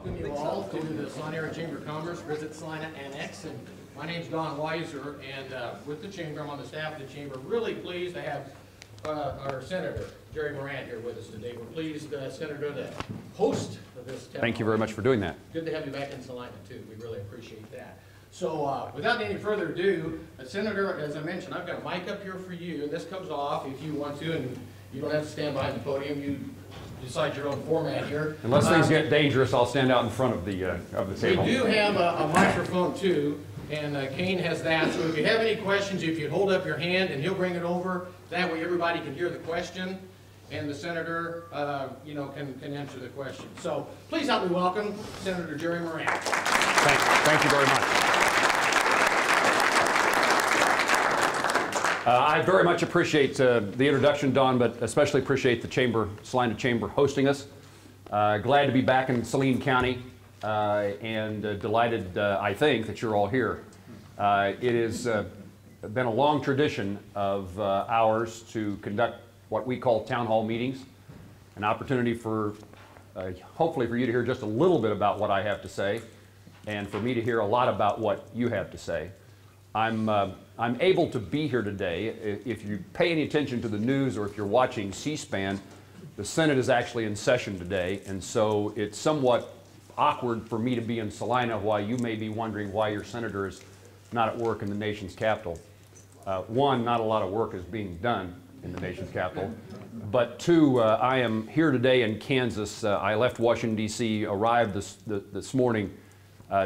Welcome you all to the Salina Chamber of Commerce, Visit Salina Annex. And my name's Don Weiser, and with the Chamber, I'm on the staff of the Chamber. Really pleased to have our Senator, Jerry Moran, here with us today. We're pleased, Senator, to host this town. Thank you very much for doing that. Good to have you back in Salina, too. We really appreciate that. So without any further ado, Senator, as I mentioned, I've got a mic up here for you, and this comes off if you want to, and you don't have to stand behind the podium. You decide your own format here. Unless things get dangerous, I'll stand out in front of the table. We do have a microphone too, and Kane has that. So if you have any questions, if you hold up your hand and he'll bring it over, that way everybody can hear the question, and the senator, can answer the question. So please help me welcome Senator Jerry Moran. Thank you very much. I very much appreciate the introduction, Don, but especially appreciate the Salina Chamber hosting us. Glad to be back in Saline County, and delighted, I think, that you're all here. It has been a long tradition of ours to conduct what we call town hall meetings, an opportunity for, hopefully for you to hear just a little bit about what I have to say, and for me to hear a lot about what you have to say. I'm able to be here today. If you pay any attention to the news or if you're watching C-SPAN, the Senate is actually in session today, and so it's somewhat awkward for me to be in Salina while you may be wondering why your senator is not at work in the nation's capital. One, not a lot of work is being done in the nation's capital, but two, I am here today in Kansas. I left Washington, D.C., arrived this morning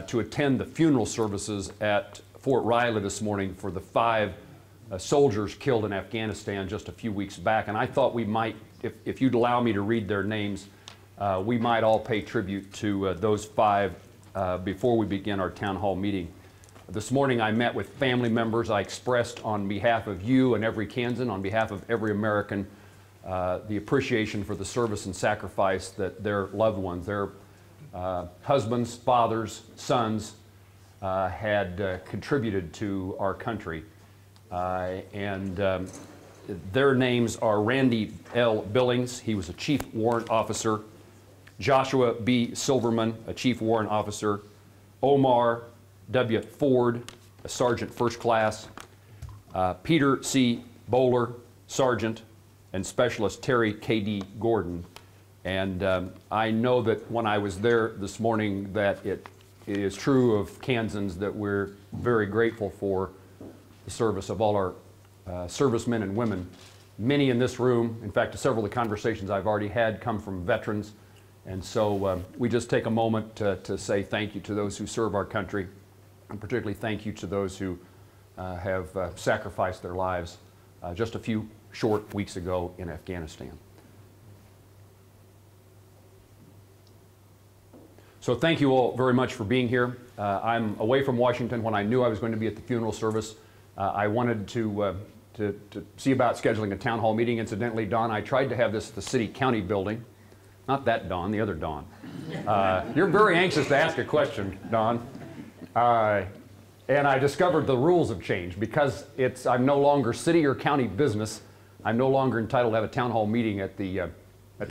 to attend the funeral services at Fort Riley this morning for the 5 soldiers killed in Afghanistan just a few weeks back. And I thought we might, if you'd allow me to read their names, we might all pay tribute to those 5 before we begin our town hall meeting. This morning I met with family members. I expressed on behalf of you and every Kansan, on behalf of every American, the appreciation for the service and sacrifice that their loved ones, their husbands, fathers, sons, had contributed to our country. Their names are Randy L. Billings. He was a Chief Warrant Officer. Joshua B. Silverman, a Chief Warrant Officer. Omar W. Ford, a Sergeant First Class. Peter C. Bowler, Sergeant, and Specialist Terry K.D. Gordon. And I know that when I was there this morning that it is true of Kansans that we're very grateful for the service of all our servicemen and women. Many in this room, in fact, several of the conversations I've already had come from veterans, and so we just take a moment to say thank you to those who serve our country, and particularly thank you to those who have sacrificed their lives just a few short weeks ago in Afghanistan. So thank you all very much for being here. I'm away from Washington. When I knew I was going to be at the funeral service, I wanted to see about scheduling a town hall meeting. Incidentally, Don, I tried to have this at the city-county building. Not that Don, the other Don. You're very anxious to ask a question, Don. And I discovered the rules have changed because I'm no longer city or county business. I'm no longer entitled to have a town hall meeting at the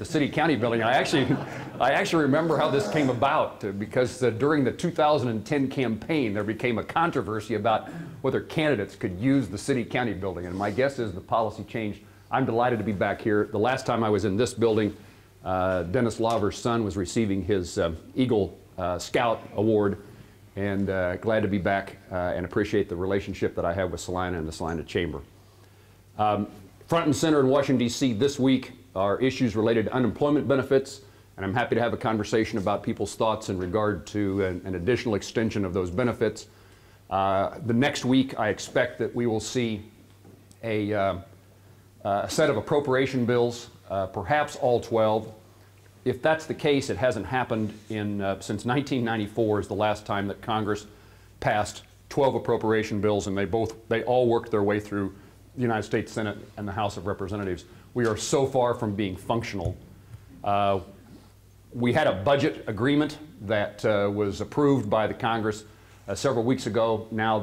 city-county building. I actually remember how this came about because during the 2010 campaign there became a controversy about whether candidates could use the city-county building, and my guess is the policy changed. I'm delighted to be back here. The last time I was in this building, Dennis Laver's son was receiving his Eagle Scout Award, and glad to be back and appreciate the relationship that I have with Salina and the Salina Chamber. Front and center in Washington, D.C. this week are issues related to unemployment benefits, and I'm happy to have a conversation about people's thoughts in regard to an additional extension of those benefits. The next week, I expect that we will see a set of appropriation bills, perhaps all 12. If that's the case, it hasn't happened since 1994 is the last time that Congress passed 12 appropriation bills, and they all worked their way through the United States Senate and the House of Representatives. We are so far from being functional. We had a budget agreement that was approved by the Congress several weeks ago. Now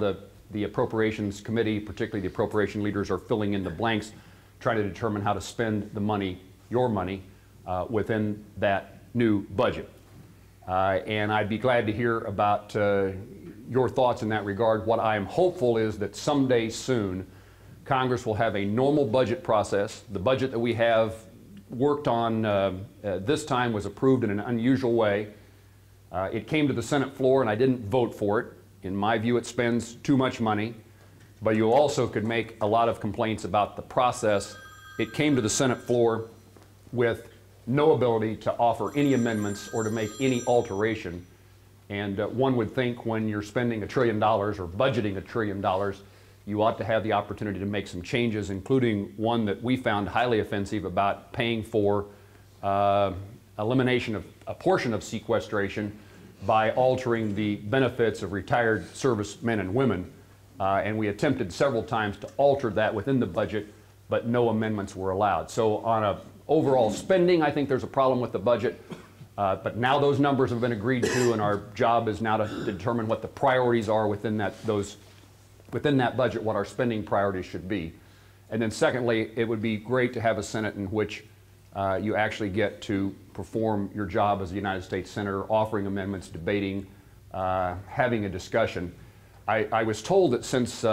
the Appropriations Committee, particularly the appropriation leaders, are filling in the blanks, trying to determine how to spend the money, your money, within that new budget. And I'd be glad to hear about your thoughts in that regard. What I am hopeful is that someday soon, Congress will have a normal budget process. The budget that we have worked on this time was approved in an unusual way. It came to the Senate floor and I didn't vote for it. In my view, it spends too much money, but you also could make a lot of complaints about the process. It came to the Senate floor with no ability to offer any amendments or to make any alteration. And one would think when you're spending $1 trillion or budgeting $1 trillion, you ought to have the opportunity to make some changes, including one that we found highly offensive about paying for elimination of a portion of sequestration by altering the benefits of retired servicemen and women. And we attempted several times to alter that within the budget, but no amendments were allowed. So on a overall spending, I think there's a problem with the budget. But now those numbers have been agreed to, and our job is now to determine what the priorities are within that budget, what our spending priorities should be. And then secondly, it would be great to have a Senate in which you actually get to perform your job as a United States Senator, offering amendments, debating, having a discussion. I was told that since,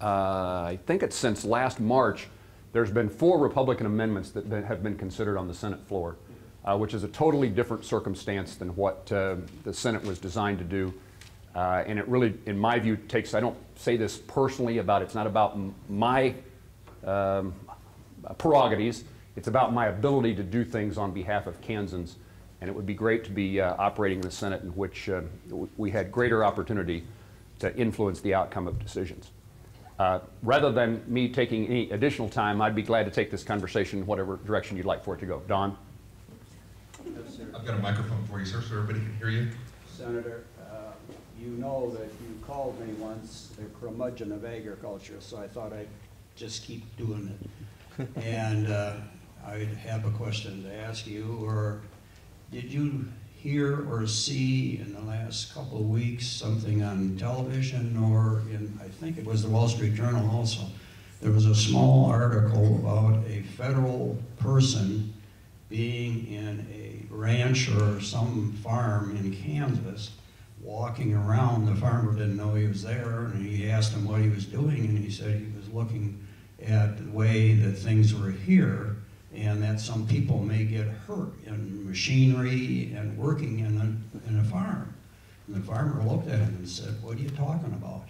I think it's since last March, there's been 4 Republican amendments that have been considered on the Senate floor, which is a totally different circumstance than what the Senate was designed to do. And it really, in my view, takes, I don't say this personally about, it's not about my prerogatives, it's about my ability to do things on behalf of Kansans. And it would be great to be operating in the Senate in which we had greater opportunity to influence the outcome of decisions. Rather than me taking any additional time, I'd be glad to take this conversation in whatever direction you'd like for it to go. Don? I've got a microphone for you, sir, so everybody can hear you. Senator, you know that you called me once the curmudgeon of agriculture, so I thought I'd just keep doing it. And I'd have a question to ask you, or did you hear or see in the last couple of weeks something on television or in, I think it was the Wall Street Journal also, there was a small article about a federal person being in a ranch or some farm in Kansas, walking around. The farmer didn't know he was there, and he asked him what he was doing, and he said he was looking at the way that things were here, and that some people may get hurt in machinery and working in a farm. And the farmer looked at him and said, "What are you talking about?"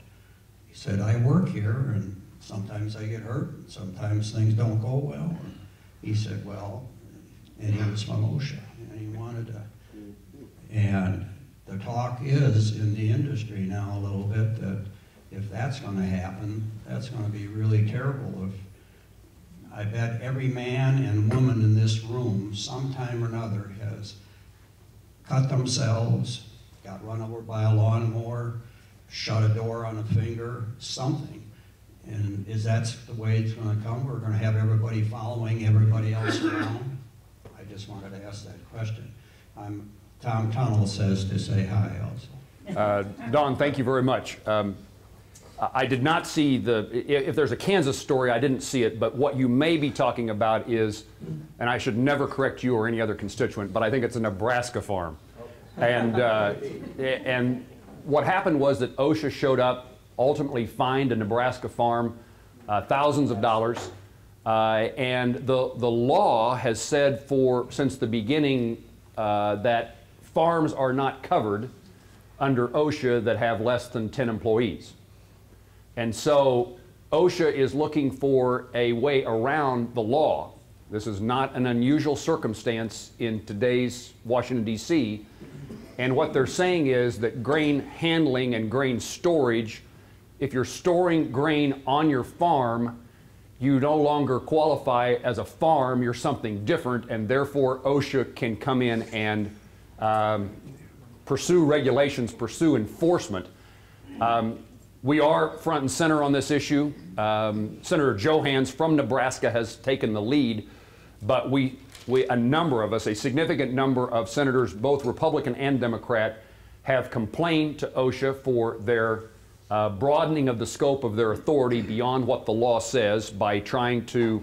He said, "I work here, and sometimes I get hurt, and sometimes things don't go well." And he said, "Well," and he was from OSHA, and he wanted to, and the talk is in the industry now a little bit that if that's going to happen, that's going to be really terrible. If I bet every man and woman in this room, sometime or another, has cut themselves, got run over by a lawnmower, shut a door on a finger, something. And is that the way it's going to come? We're going to have everybody following everybody else around? I just wanted to ask that question. Tom Tunnell says to say hi also. Don, thank you very much. I did not see if there's a Kansas story, I didn't see it, but what you may be talking about is, and I should never correct you or any other constituent, but I think it's a Nebraska farm. And what happened was that OSHA showed up, ultimately fined a Nebraska farm thousands of dollars, and the law has said since the beginning that farms are not covered under OSHA that have less than 10 employees. And so OSHA is looking for a way around the law. This is not an unusual circumstance in today's Washington, D.C. And what they're saying is that grain handling and grain storage, if you're storing grain on your farm, you no longer qualify as a farm, you're something different, and therefore OSHA can come in and pursue regulations, pursue enforcement. We are front and center on this issue. Senator Johans from Nebraska has taken the lead, but a number of us, a significant number of senators, both Republican and Democrat, have complained to OSHA for their broadening of the scope of their authority beyond what the law says by trying to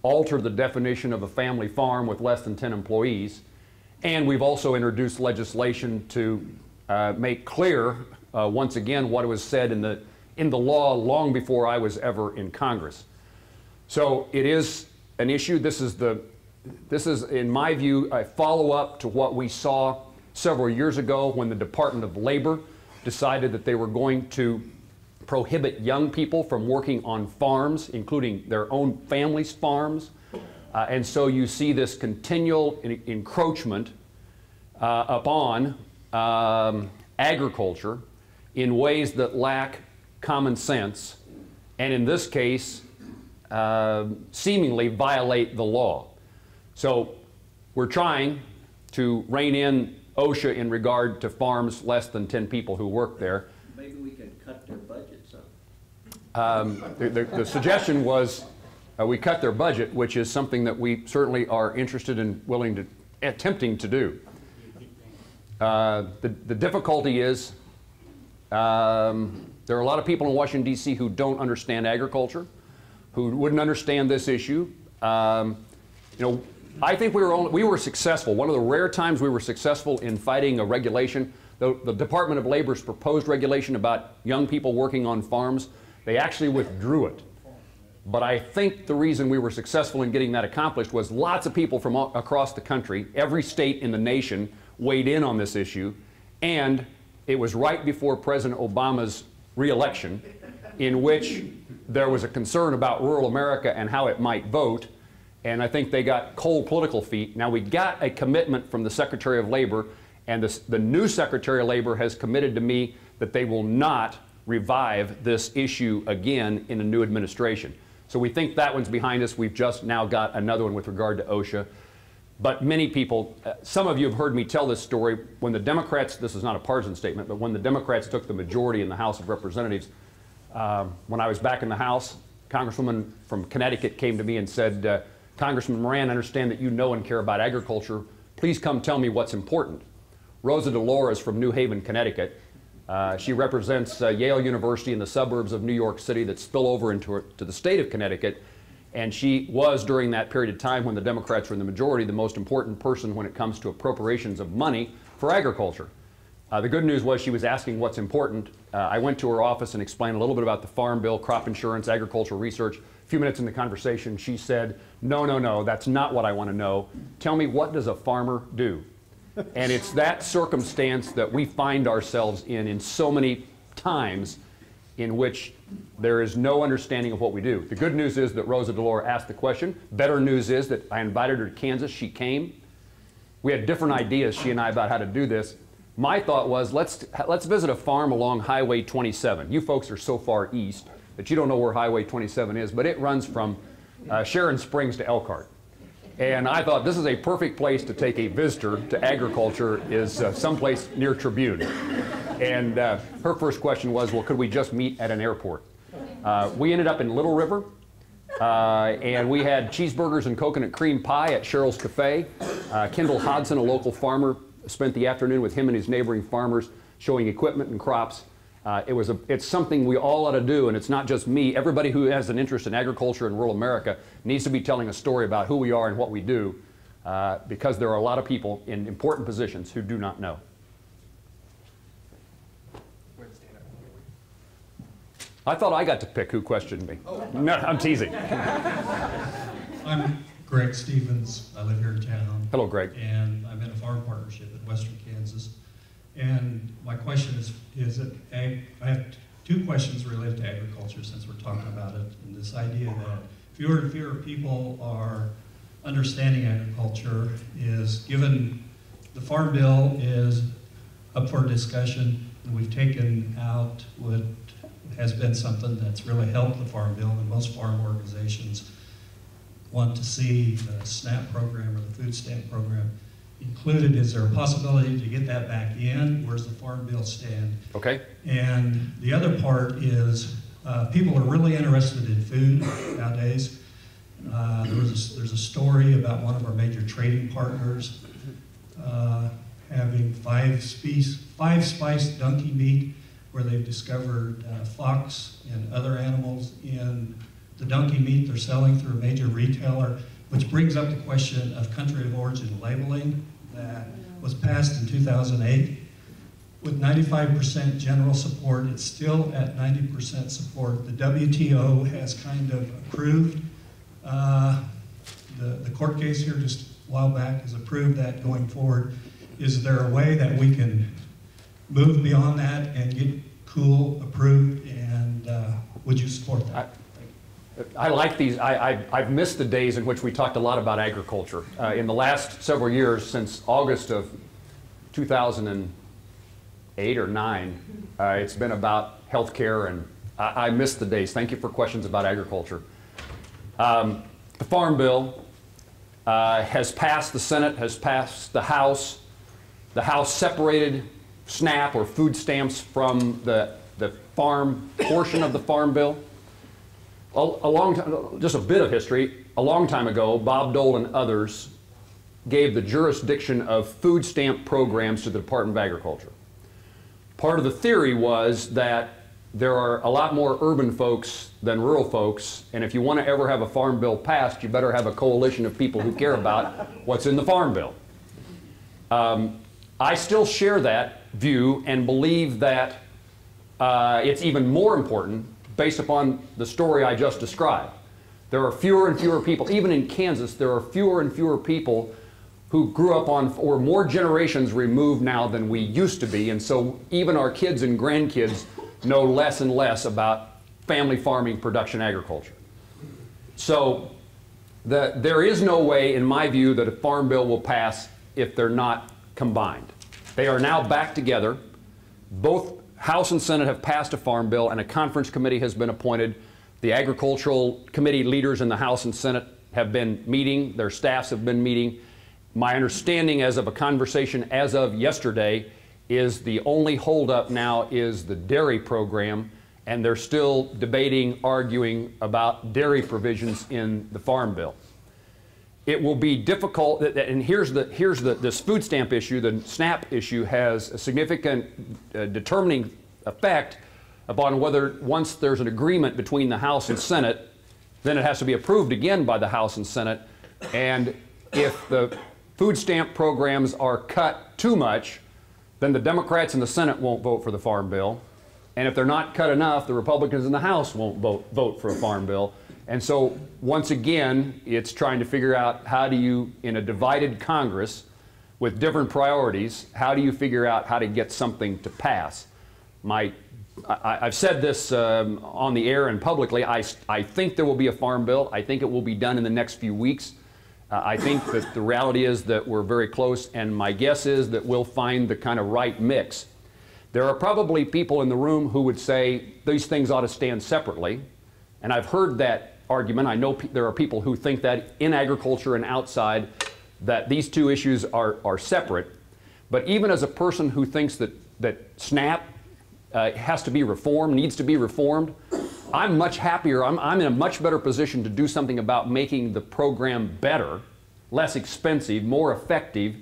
alter the definition of a family farm with less than 10 employees. And we've also introduced legislation to make clear, once again, what was said in the law long before I was ever in Congress. So it is an issue. This is, in my view, a follow-up to what we saw several years ago when the Department of Labor decided that they were going to prohibit young people from working on farms, including their own families' farms. And so you see this continual encroachment upon agriculture in ways that lack common sense, and in this case, seemingly violate the law. So we're trying to rein in OSHA in regard to farms less than 10 people who work there. Maybe we could cut their budget some. The suggestion was we cut their budget, which is something that we certainly are interested in attempting to do. The difficulty is there are a lot of people in Washington, D.C. who don't understand agriculture, who wouldn't understand this issue. You know, I think we were successful. One of the rare times we were successful in fighting a regulation, the Department of Labor's proposed regulation about young people working on farms, they actually withdrew it. But I think the reason we were successful in getting that accomplished was lots of people from across the country, every state in the nation, weighed in on this issue, and it was right before President Obama's re-election, in which there was a concern about rural America and how it might vote, and I think they got cold political feet. Now we got a commitment from the Secretary of Labor, and the new Secretary of Labor has committed to me that they will not revive this issue again in a new administration. So we think that one's behind us. We've just now got another one with regard to OSHA. But many people, some of you have heard me tell this story, when the Democrats, this is not a partisan statement, but when the Democrats took the majority in the House of Representatives, when I was back in the House, Congresswoman from Connecticut came to me and said, Congressman Moran, I understand that you know and care about agriculture. Please come tell me what's important. Rosa DeLauro is from New Haven, Connecticut. She represents Yale University in the suburbs of New York City that spill over into the state of Connecticut. And she was, during that period of time when the Democrats were in the majority, the most important person when it comes to appropriations of money for agriculture. The good news was she was asking what's important. I went to her office and explained a little bit about the Farm Bill, crop insurance, agricultural research. A few minutes in the conversation, she said, no, that's not what I want to know. Tell me, what does a farmer do? And it's that circumstance that we find ourselves in so many times in which there is no understanding of what we do. The good news is that Rosa DeLauro asked the question. Better news is that I invited her to Kansas. She came. We had different ideas, she and I, about how to do this. My thought was, let's visit a farm along Highway 27. You folks are so far east that you don't know where Highway 27 is, but it runs from Sharon Springs to Elkhart. And I thought this is a perfect place to take a visitor to agriculture, is someplace near Tribune. And her first question was, well, could we just meet at an airport? We ended up in Little River, and we had cheeseburgers and coconut cream pie at Cheryl's Cafe. Kendall Hodson, a local farmer, spent the afternoon with him and his neighboring farmers showing equipment and crops. It's something we all ought to do, and it's not just me. Everybody who has an interest in agriculture in rural America needs to be telling a story about who we are and what we do, because there are a lot of people in important positions who do not know. I thought I got to pick who questioned me. Oh. No, I'm teasing. I'm Greg Stevens. I live here in town. Hello, Greg. And I'm in a farm partnership in western Kansas. And my question is that I have two questions related to agriculture, since we're talking about it, and this idea that fewer and fewer people are understanding agriculture is, given the Farm Bill is up for discussion, and we've taken out what has been something that's really helped the Farm Bill, and most farm organizations want to see the SNAP program or the food stamp program included. Is there a possibility to get that back in? Where's the Farm Bill stand? Okay. And the other part is people are really interested in food nowadays. There's a story about one of our major trading partners having five spiced donkey meat, where they've discovered fox and other animals in the donkey meat they're selling through a major retailer, which brings up the question of country of origin labeling. that was passed in 2008. With 95% general support, it's still at 90% support. The WTO has kind of approved, the court case here just a while back has approved that going forward. Is there a way that we can move beyond that and get cool approved, and would you support that? I like these. I've missed the days in which we talked a lot about agriculture. In the last several years, since August of 2008 or 9, it's been about health care, and I missed the days. Thank you for questions about agriculture. The Farm Bill has passed the Senate, has passed the House. The House separated SNAP or food stamps from the farm portion of the Farm Bill. A long time, just a bit of history, a long time ago, Bob Dole and others gave the jurisdiction of food stamp programs to the Department of Agriculture. Part of the theory was that there are a lot more urban folks than rural folks, and if you want to ever have a farm bill passed, you better have a coalition of people who care about what's in the Farm Bill. I still share that view and believe that it's even more important based upon the story I just described. There are fewer and fewer people, even in Kansas, there are fewer and fewer people who grew up on, or more generations removed now than we used to be, and so even our kids and grandkids know less and less about family farming, production agriculture. So there is no way, in my view, that a farm bill will pass if they're not combined. They are now back together. Both House and Senate have passed a farm bill, and a conference committee has been appointed. The agricultural committee leaders in the House and Senate have been meeting. Their staffs have been meeting. My understanding as of a conversation as of yesterday is the only holdup now is the dairy program, and they're still debating, arguing about dairy provisions in the Farm Bill. It will be difficult, and this food stamp issue, the SNAP issue, has a significant determining effect upon whether, once there's an agreement between the House and Senate, then it has to be approved again by the House and Senate. And if the food stamp programs are cut too much, then the Democrats in the Senate won't vote for the Farm Bill. And if they're not cut enough, the Republicans in the House won't vote for a Farm Bill. And so, once again, it's trying to figure out how do you, in a divided Congress with different priorities, how do you figure out how to get something to pass? I've said this on the air and publicly. I think there will be a Farm Bill. I think it will be done in the next few weeks. I think that the reality is that we're very close, and my guess is that we'll find the kind of right mix. There are probably people in the room who would say these things ought to stand separately, and I've heard that argument. I know there are people who think that in agriculture and outside that these two issues are separate. But even as a person who thinks that SNAP has to be reformed, needs to be reformed, I'm much happier, I'm in a much better position to do something about making the program better, less expensive, more effective.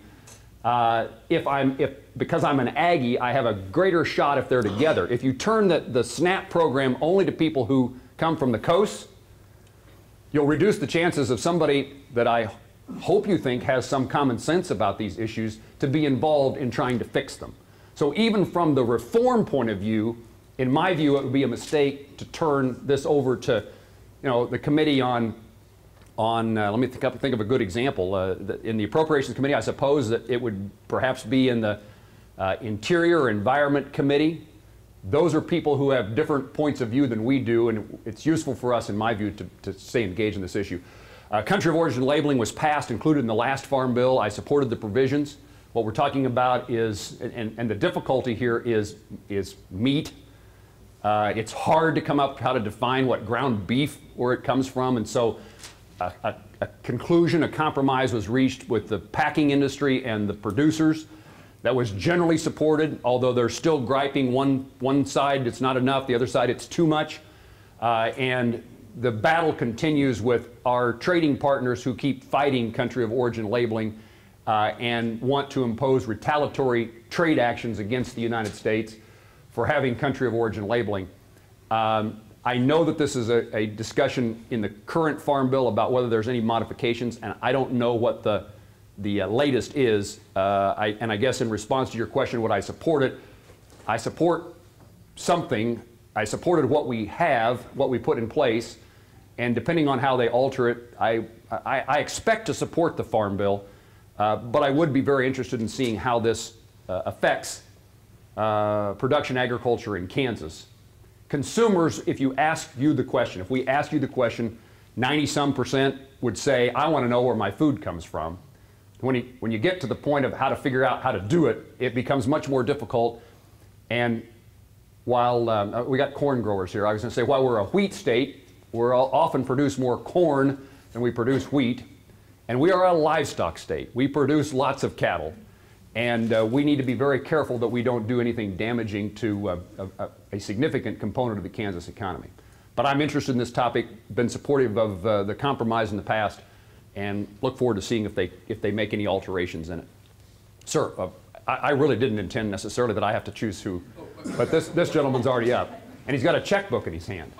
Because I'm an Aggie, I have a greater shot if they're together. If you turn the SNAP program only to people who come from the coast, you'll reduce the chances of somebody that I hope you think has some common sense about these issues to be involved in trying to fix them. So even from the reform point of view, in my view, it would be a mistake to turn this over to, the committee on let me think of a good example. In the Appropriations Committee, I suppose that it would perhaps be in the Interior or Environment Committee. Those are people who have different points of view than we do, and it's useful for us, in my view, to stay engaged in this issue. Country of origin labeling was passed, included in the last Farm Bill. I supported the provisions. What we're talking about is, and the difficulty here is meat. It's hard to come up with how to define what ground beef, where it comes from, and so a conclusion, a compromise was reached with the packing industry and the producers. That was generally supported, although they're still griping. One side it's not enough, the other side it's too much. And the battle continues with our trading partners who keep fighting country of origin labeling and want to impose retaliatory trade actions against the United States for having country of origin labeling. I know that this is a discussion in the current Farm Bill about whether there's any modifications, and I don't know what the the latest is, and I guess in response to your question, would I support it? I support something. I supported what we have, what we put in place, and depending on how they alter it, I expect to support the Farm Bill, but I would be very interested in seeing how this affects production agriculture in Kansas. Consumers, if we ask you the question, 90-some% would say, I want to know where my food comes from. When you get to the point of how to figure out how to do it, it becomes much more difficult. And while we got corn growers here, I was going to say, while we're a wheat state, we're often produce more corn than we produce wheat. And we are a livestock state. We produce lots of cattle. And we need to be very careful that we don't do anything damaging to a significant component of the Kansas economy. But I'm interested in this topic, been supportive of the compromise in the past, and look forward to seeing if they make any alterations in it. Sir, I really didn't intend necessarily that I have to choose who, but this gentleman's already up, and he's got a checkbook in his hand.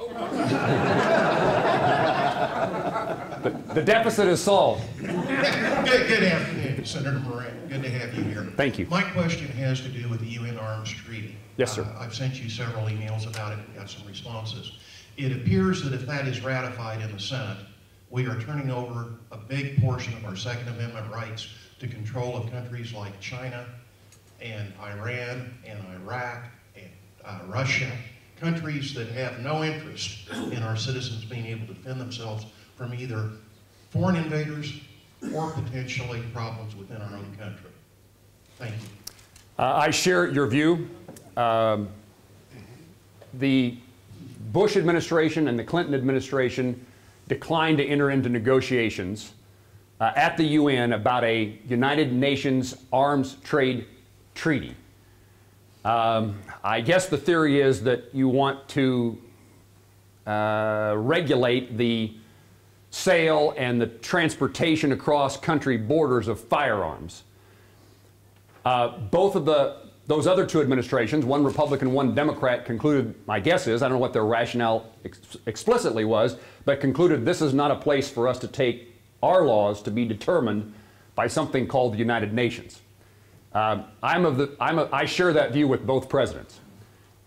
The deficit is solved. Good afternoon, Senator Moran. Good to have you here. Thank you. My question has to do with the UN Arms Treaty. Yes, sir. I've sent you several emails about it and got some responses. It appears that if that is ratified in the Senate, we are turning over a big portion of our Second Amendment rights to control of countries like China and Iran and Iraq and Russia, countries that have no interest in our citizens being able to defend themselves from either foreign invaders or potentially problems within our own country. Thank you. I share your view. The Bush administration and the Clinton administration declined to enter into negotiations at the UN about a United Nations arms trade treaty. I guess the theory is that you want to regulate the sale and the transportation across country borders of firearms. Both of those other two administrations, one Republican, one Democrat, concluded, my guess is, I don't know what their rationale explicitly was, but concluded this is not a place for us to take our laws to be determined by something called the United Nations. I share that view with both presidents.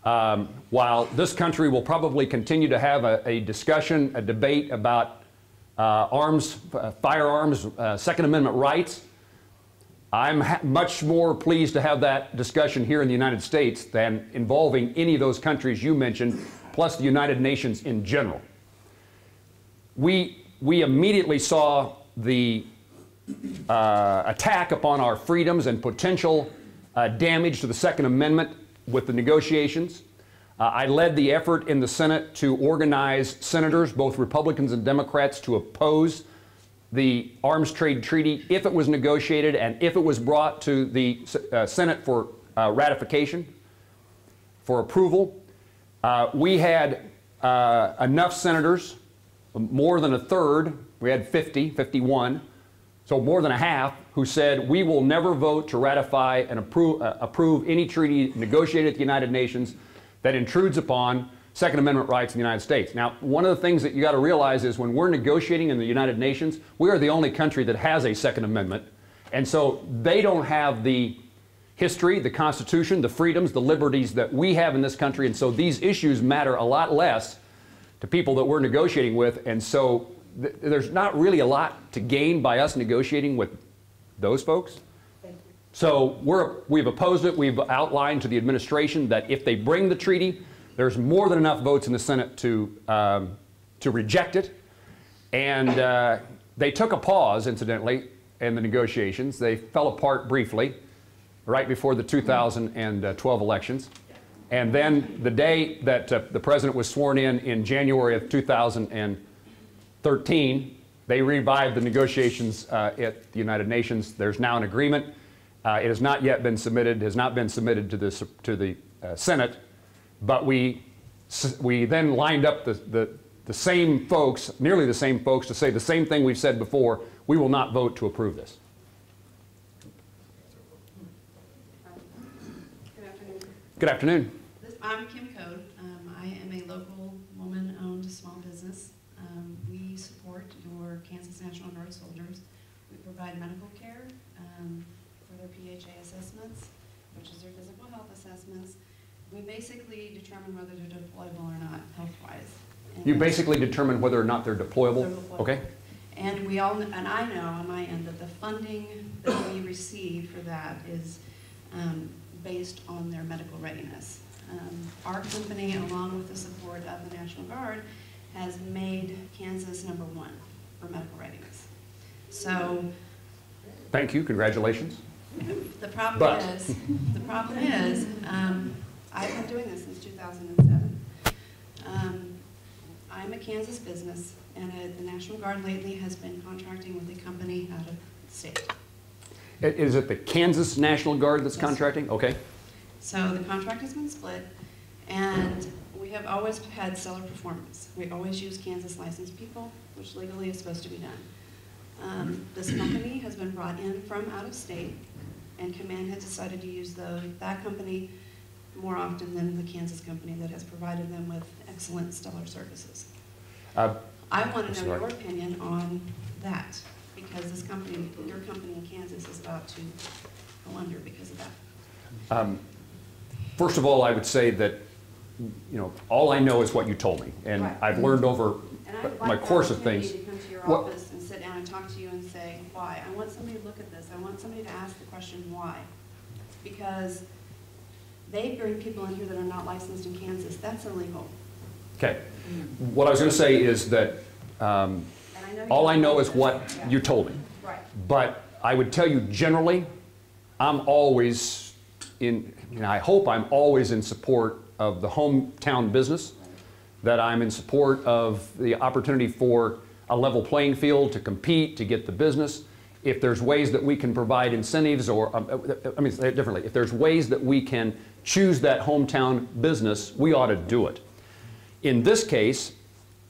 While this country will probably continue to have a discussion, a debate about firearms, Second Amendment rights, I'm much more pleased to have that discussion here in the United States than involving any of those countries you mentioned, plus the United Nations in general. We immediately saw the attack upon our freedoms and potential damage to the Second Amendment with the negotiations. I led the effort in the Senate to organize senators, both Republicans and Democrats, to oppose the arms trade treaty if it was negotiated and if it was brought to the Senate for ratification, for approval. We had enough senators, more than a third, we had 51, so more than a half, who said we will never vote to ratify and approve any treaty negotiated at the United Nations that intrudes upon Second Amendment rights in the United States. Now, one of the things that you got to realize is when we're negotiating in the United Nations, we are the only country that has a Second Amendment. And so they don't have the history, the Constitution, the freedoms, the liberties that we have in this country. And so these issues matter a lot less to people that we're negotiating with. And so there's not really a lot to gain by us negotiating with those folks. So we've opposed it. We've outlined to the administration that if they bring the treaty, there's more than enough votes in the Senate to reject it. And they took a pause, incidentally, in the negotiations. They fell apart briefly right before the 2012 elections. And then the day that the president was sworn in January of 2013, they revived the negotiations at the United Nations. There's now an agreement. It has not yet been submitted, has not been submitted to the Senate. But we then lined up the same folks, nearly the same folks, to say the same thing we've said before: we will not vote to approve this. Good afternoon. Good afternoon. I'm Kim Code. I am a local woman-owned small business. We support your Kansas National Guard soldiers. We provide medical care for their PHA assessments, which is their physical health assessments. We basically determine whether they're deployable or not, health-wise. You basically determine whether or not they're deployable? They're deployable. Okay. And we all, and I know on my end that the funding that we receive for that is based on their medical readiness. Our company, along with the support of the National Guard, has made Kansas #1 for medical readiness. So Thank you, congratulations. the problem But- is, I've been doing this since 2007. I'm a Kansas business, and the National Guard lately has been contracting with a company out of state. Is it the Kansas National Guard that's Yes. contracting? Okay. So the contract has been split, and we have always had stellar performance. We always use Kansas licensed people, which legally is supposed to be done. This company has been brought in from out of state, and Command has decided to use that company more often than the Kansas company that has provided them with excellent stellar services. I want to know sorry. your opinion on that, because this company, your company in Kansas, is about to go under because of that. First of all, I would say that, all I know is what you told me, and Right. I've learned over And I would my like the course of opportunity things. to come to your What- office and sit down and talk to you and say, why? I want somebody to look at this. I want somebody to ask the question, why? Because they bring people in here that are not licensed in Kansas. That's illegal. Okay. What I was going to say is that And I know you all I don't know like is this. what Yeah. you told me. Right. But I would tell you generally, I'm always I hope I'm always in support of the hometown business, that I'm in support of the opportunity for a level playing field to compete, to get the business. If there's ways that we can provide incentives or, say it differently, if there's ways that we can choose that hometown business, we ought to do it. In this case,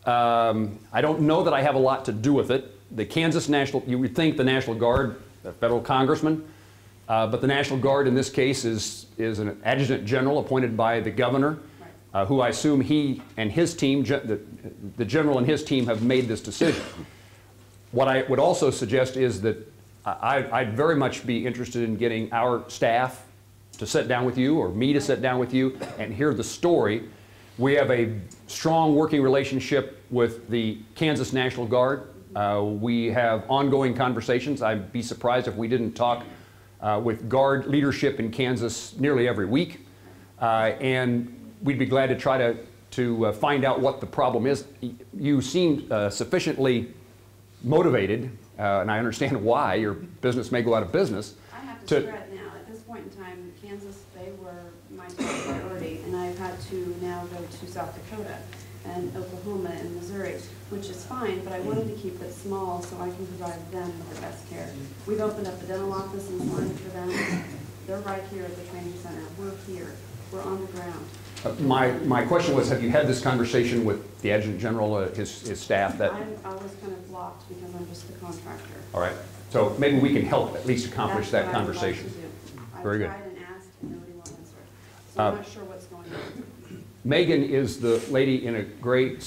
I don't know that I have a lot to do with it. The Kansas National, you would think the National Guard, a federal congressman, but the National Guard in this case is an adjutant general appointed by the governor, who I assume he and his team, the general and his team have made this decision. What I would also suggest is that I'd very much be interested in getting our staff to sit down with you, or me to sit down with you and hear the story. We have a strong working relationship with the Kansas National Guard. We have ongoing conversations. I'd be surprised if we didn't talk with Guard leadership in Kansas nearly every week. And we'd be glad to try to find out what the problem is. You seem sufficiently motivated, and I understand why your business may go out of business. I have to spread now. At this point in time, Kansas, they were my top priority, and I've had to now go to South Dakota and Oklahoma and Missouri, which is fine, but I wanted to keep it small so I can provide them with the best care. We've opened up a dental office in Salina for them. They're right here at the training center. We're here. We're on the ground. My question was, have you had this conversation with the Adjutant General, his staff? I was kind of blocked because I'm just the contractor. All right. So maybe we can help at least accomplish That's that what I would like conversation. to do. Very good. I've tried and asked, and nobody will answer. So I'm not sure what's going on. Megan is the lady in a gray,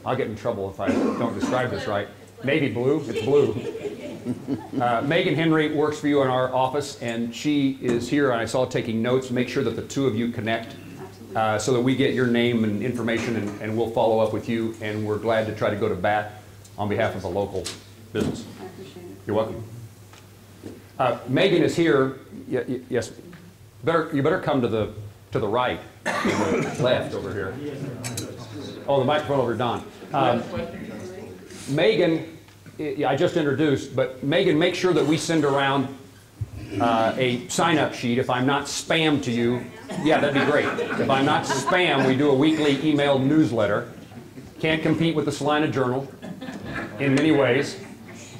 I'll get in trouble if I don't describe this right, navy blue, it's blue. Megan Henry works for you in our office, and she is here, and I saw taking notes. Make sure that the two of you connect so that we get your name and information, and we'll follow up with you, and we're glad to try to go to bat on behalf of the local business. I appreciate it. You're welcome. Megan is here. Yes, you better come to the right, to the left over here. Oh, the microphone over, Don. Megan, I just introduced, but Megan, make sure that we send around a sign-up sheet. If I'm not spam to you, yeah, that'd be great. If I'm not spam, we do a weekly email newsletter. Can't compete with the Salina Journal in many ways,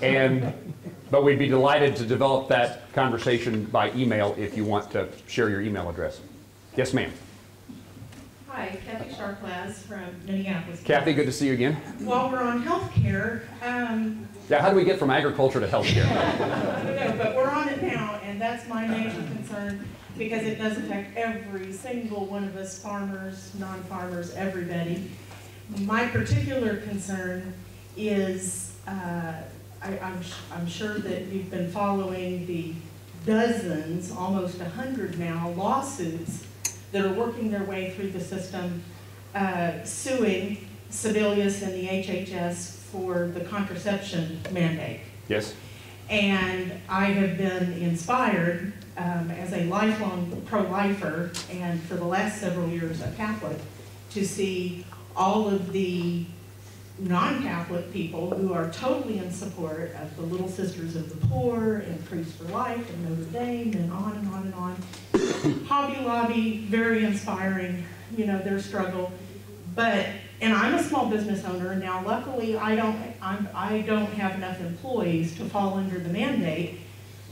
but we'd be delighted to develop that conversation by email if you want to share your email address. Yes, ma'am. Hi, Kathy Sharplaz from Minneapolis. Kathy, good to see you again. While we're on healthcare, Yeah, how do we get from agriculture to healthcare? I don't know, but we're on it now, and that's my major concern because it does affect every single one of us, farmers, non-farmers, everybody. My particular concern is I'm sure that you've been following the dozens, almost 100 now, lawsuits that are working their way through the system, suing Sebelius and the HHS for the contraception mandate. Yes. And I have been inspired as a lifelong pro-lifer and for the last several years a Catholic to see all of the non-Catholic people who are totally in support of the Little Sisters of the Poor and Priests for Life and Notre Dame and on and on and on. Hobby Lobby, very inspiring, you know, their struggle. But, and I'm a small business owner now. Luckily, I don't have enough employees to fall under the mandate,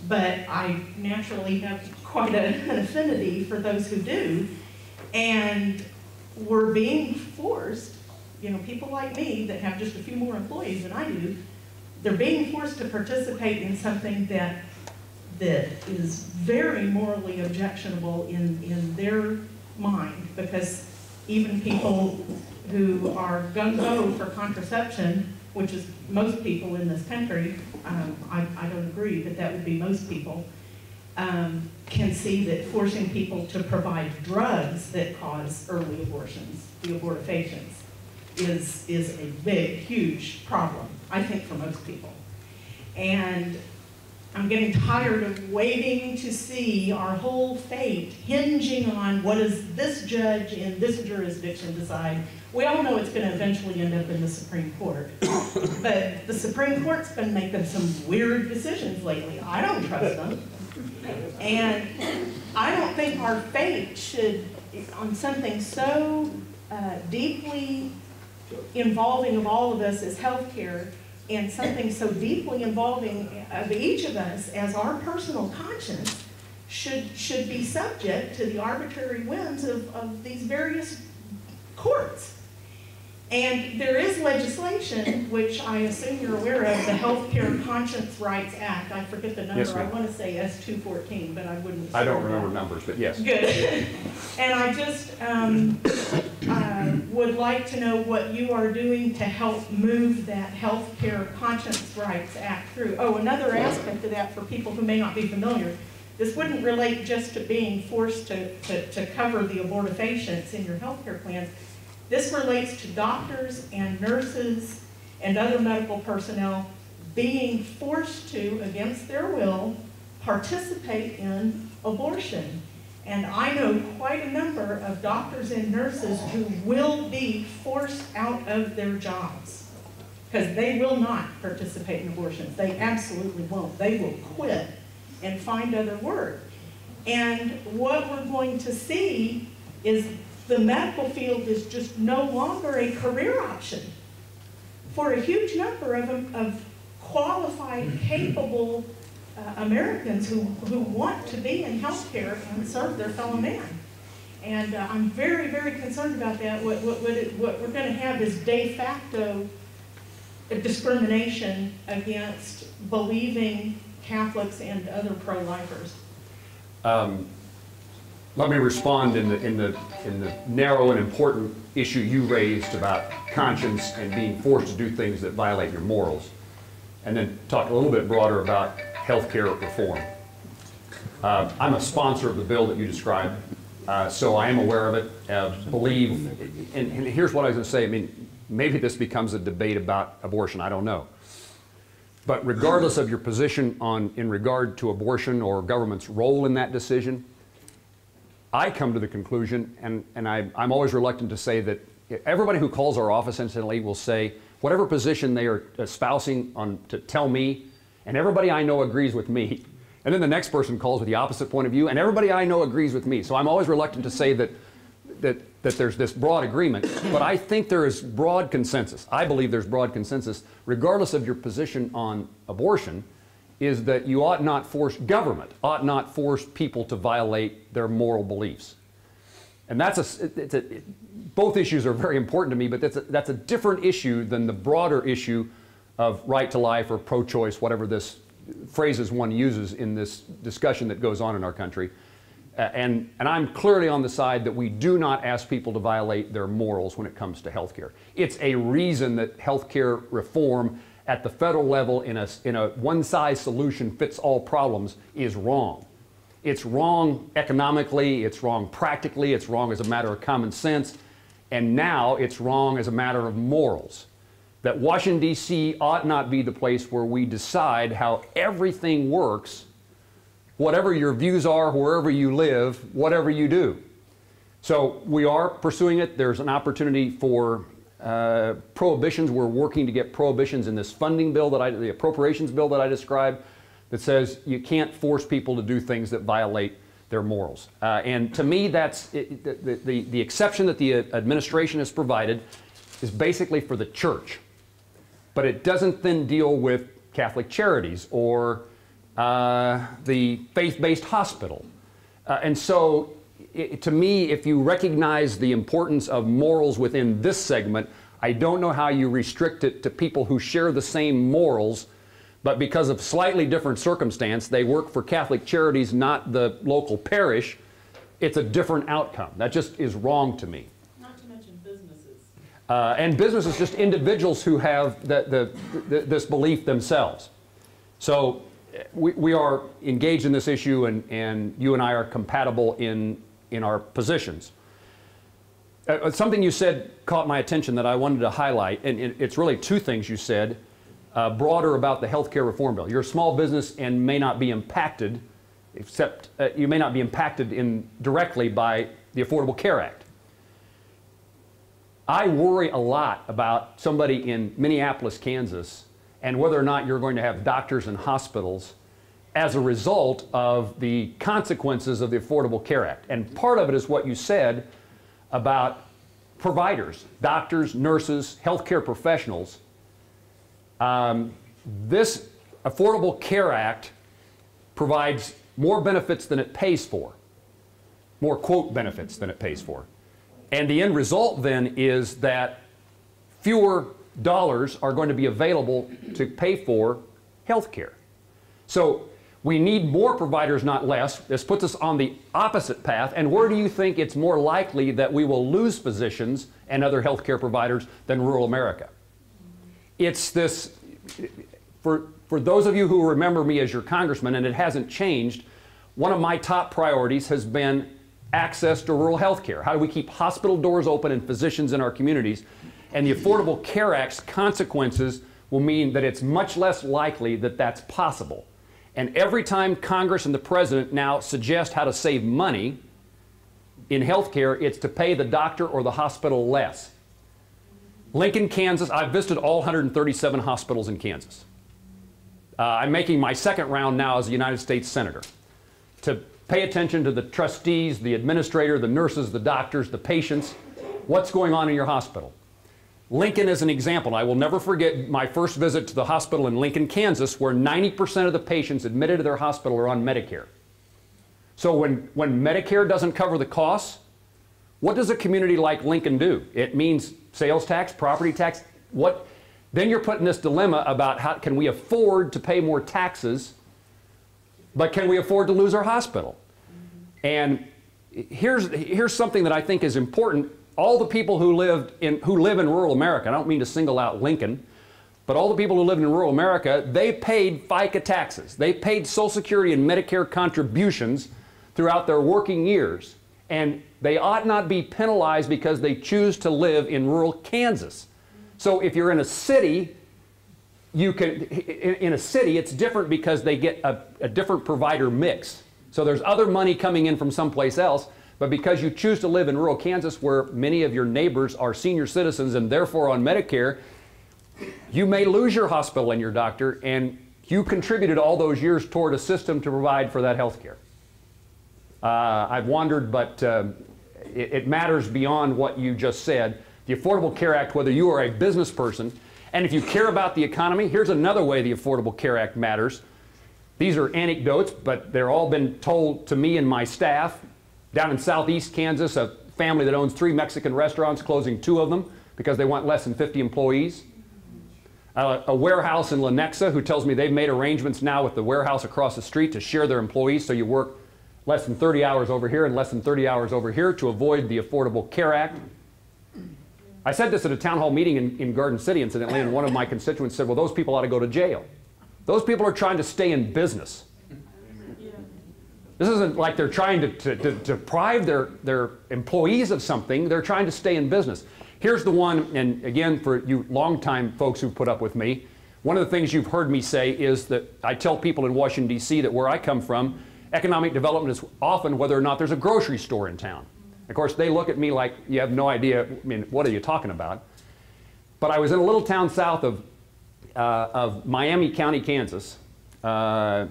but I naturally have quite an affinity for those who do. And we're being forced, you know, people like me that have just a few more employees than I do, they're being forced to participate in something that is very morally objectionable in their mind, because even people who are gung-ho for contraception, which is most people in this country, I don't agree, but that would be most people, can see that forcing people to provide drugs that cause early abortions, the abortifacients, is a big, huge problem, I think, for most people. And I'm getting tired of waiting to see our whole fate hinging on what does this judge in this jurisdiction decide. We all know it's going to eventually end up in the Supreme Court. But the Supreme Court's been making some weird decisions lately. I don't trust them. And I don't think our fate should, on something so deeply involving of all of us as healthcare, and something so deeply involving of each of us as our personal conscience should be subject to the arbitrary whims of these various courts. And there is legislation, which I assume you're aware of, the Healthcare Conscience Rights Act. I forget the number. Yes, ma'am. I want to say S214, but I wouldn't. I don't remember numbers, but yes. Good. And I just would like to know what you are doing to help move that Healthcare Conscience Rights Act through. Oh, another aspect of that for people who may not be familiar, this wouldn't relate just to being forced to cover the abortifacients in your healthcare plans. This relates to doctors and nurses and other medical personnel being forced to, against their will, participate in abortion. And I know quite a number of doctors and nurses who will be forced out of their jobs because they will not participate in abortions. They absolutely won't. They will quit and find other work. And what we're going to see is the medical field is just no longer a career option for a huge number of qualified, capable Americans who want to be in healthcare and serve their fellow man. And I'm very, very concerned about that. What we're going to have is de facto discrimination against believing Catholics and other pro-lifers. Let me respond in the narrow and important issue you raised about conscience and being forced to do things that violate your morals, and then talk a little bit broader about healthcare reform. I'm a sponsor of the bill that you described, so I am aware of it. Believe, and here's what I was going to say. I mean, maybe this becomes a debate about abortion. I don't know. But regardless of your position in regard to abortion or government's role in that decision, I come to the conclusion, and I'm always reluctant to say that everybody who calls our office, incidentally, will say whatever position they are espousing to tell me, and everybody I know agrees with me. And then the next person calls with the opposite point of view, and everybody I know agrees with me. So I'm always reluctant to say that there's this broad agreement, but I think there is broad consensus. I believe there's broad consensus, regardless of your position on abortion, is that you ought not force, government ought not force people to violate their moral beliefs. And both issues are very important to me, but that's a different issue than the broader issue of right to life or pro-choice, whatever this phrases one uses in this discussion that goes on in our country. And I'm clearly on the side that we do not ask people to violate their morals when it comes to health care. It's a reason that health care reform at the federal level in a one-size-solution-fits-all problems is wrong. It's wrong economically, it's wrong practically, it's wrong as a matter of common sense, and now it's wrong as a matter of morals. That Washington, D.C. ought not be the place where we decide how everything works, whatever your views are, wherever you live, whatever you do. So we are pursuing it. There's an opportunity for prohibitions. We're working to get prohibitions in this funding bill, the appropriations bill that I described, that says you can't force people to do things that violate their morals. And to me, that's the exception that the administration has provided is basically for the church. But it doesn't then deal with Catholic charities or the faith-based hospital. And so, to me, if you recognize the importance of morals within this segment, I don't know how you restrict it to people who share the same morals, but because of slightly different circumstance, they work for Catholic charities, not the local parish. It's a different outcome. That just is wrong to me. Not to mention businesses. And businesses, just individuals who have this belief themselves. So we are engaged in this issue, and you and I are compatible in our positions. Something you said caught my attention that I wanted to highlight, and it's really two things you said, broader about the health care reform bill. You're a small business and may not be impacted, except you may not be impacted directly by the Affordable Care Act. I worry a lot about somebody in Minneapolis, Kansas, and whether or not you're going to have doctors and hospitals as a result of the consequences of the Affordable Care Act. And part of it is what you said about providers, doctors, nurses, healthcare professionals. This Affordable Care Act provides more benefits than it pays for, more quote benefits than it pays for. And the end result then is that fewer dollars are going to be available to pay for health care. So we need more providers, not less. This puts us on the opposite path. And where do you think it's more likely that we will lose physicians and other health care providers than rural America? It's this, for those of you who remember me as your congressman, and it hasn't changed, one of my top priorities has been access to rural health care. How do we keep hospital doors open and physicians in our communities? And the Affordable Care Act's consequences will mean that it's much less likely that that's possible. And every time Congress and the President now suggest how to save money in health care, it's to pay the doctor or the hospital less. Lincoln, Kansas, I've visited all 137 hospitals in Kansas. I'm making my second round now as a United States Senator to pay attention to the trustees, the administrator, the nurses, the doctors, the patients, what's going on in your hospital. Lincoln is an example. I will never forget my first visit to the hospital in Lincoln, Kansas, where 90% of the patients admitted to their hospital are on Medicare. So when Medicare doesn't cover the costs, what does a community like Lincoln do? It means sales tax, property tax. Then you're put in this dilemma about how can we afford to pay more taxes, but can we afford to lose our hospital? And here's something that I think is important. All the people who live in rural America, I don't mean to single out Lincoln, but all the people who live in rural America, they paid FICA taxes. They paid Social Security and Medicare contributions throughout their working years. And they ought not be penalized because they choose to live in rural Kansas. So if you're in a city, in a city, it's different because they get a different provider mix. So there's other money coming in from someplace else, but because you choose to live in rural Kansas where many of your neighbors are senior citizens and therefore on Medicare, you may lose your hospital and your doctor, and you contributed all those years toward a system to provide for that health care. I've wondered, but it matters beyond what you just said. The Affordable Care Act, whether you are a business person, and if you care about the economy, here's another way the Affordable Care Act matters. These are anecdotes, but they're all been told to me and my staff. Down in southeast Kansas, a family that owns 3 Mexican restaurants, closing 2 of them because they want less than 50 employees. A warehouse in Lenexa who tells me they've made arrangements now with the warehouse across the street to share their employees, so you work less than 30 hours over here and less than 30 hours over here to avoid the Affordable Care Act. I said this at a town hall meeting in Garden City, incidentally, and one of my constituents said, well, those people ought to go to jail. Those people are trying to stay in business. This isn't like they're trying to deprive their employees of something. They're trying to stay in business. Here's the one, and again, for you longtime folks who've put up with me, one of the things you've heard me say is that I tell people in Washington, D.C. that where I come from, economic development is often whether or not there's a grocery store in town. Of course, they look at me like, you have no idea, I mean, what are you talking about? But I was in a little town south of Miami County, Kansas. The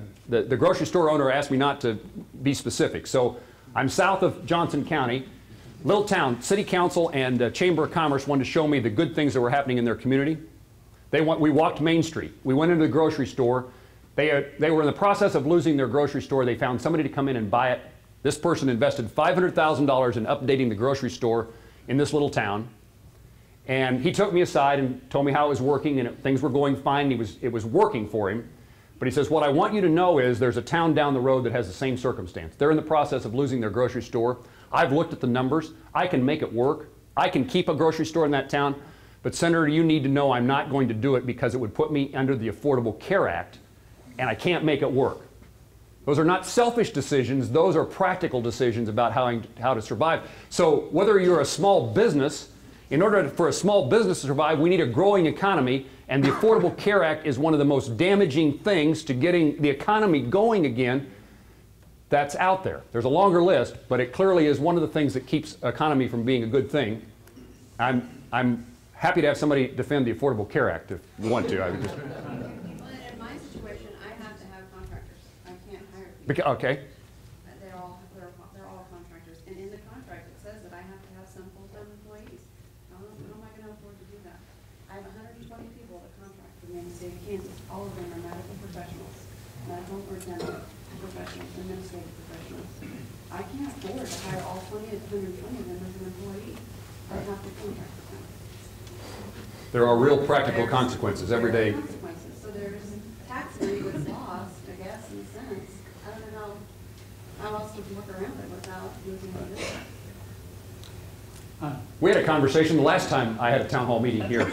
grocery store owner asked me not to be specific. So I'm south of Johnson County, little town, city council and Chamber of Commerce wanted to show me the good things that were happening in their community. We walked Main Street. We went into the grocery store. They were in the process of losing their grocery store. They found somebody to come in and buy it. This person invested $500,000 in updating the grocery store in this little town. And he took me aside and told me how it was working, and things were going fine. It was working for him. But he says, what I want you to know is there's a town down the road that has the same circumstance. They're in the process of losing their grocery store. I've looked at the numbers. I can make it work. I can keep a grocery store in that town. But Senator, you need to know I'm not going to do it because it would put me under the Affordable Care Act, and I can't make it work. Those are not selfish decisions. Those are practical decisions about how to survive. So whether you're a small business, in order for a small business to survive, we need a growing economy, and the Affordable Care Act is one of the most damaging things to getting the economy going again that's out there. There's a longer list, but it clearly is one of the things that keeps economy from being a good thing. I'm happy to have somebody defend the Affordable Care Act if you want to. I would just... Well, in my situation, I have to have contractors. I can't hire people. Okay. They're all contractors. And in the contract, it says that I have to have some full-time employees. How am I going to afford to do that? I have 120 people that contract for me in the state of Kansas. All of them are medical professionals, medical or dental professionals, administrative professionals. I can't afford to hire all 120 of them as an employee. I have to contract with them. There are real practical consequences every day. Consequences. So there's tax money that's lost, I guess, in a sense. I don't know how else to work around it without losing my business. We had a conversation the last time I had a town hall meeting here.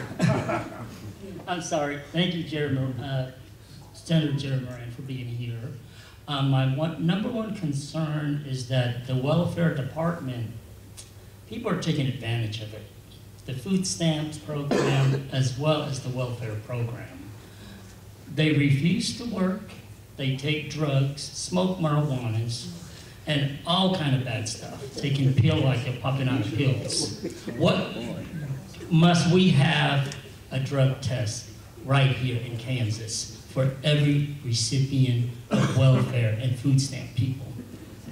I'm sorry. Thank you, Senator Jerry Moran, for being here. My number one concern is that the welfare department, people are taking advantage of it. The food stamps program as well as the welfare program. They refuse to work, they take drugs, smoke marijuanas, and all kind of bad stuff. They can peel like they're popping out of pills. What must we have a drug test right here in Kansas for every recipient of welfare and food stamp people?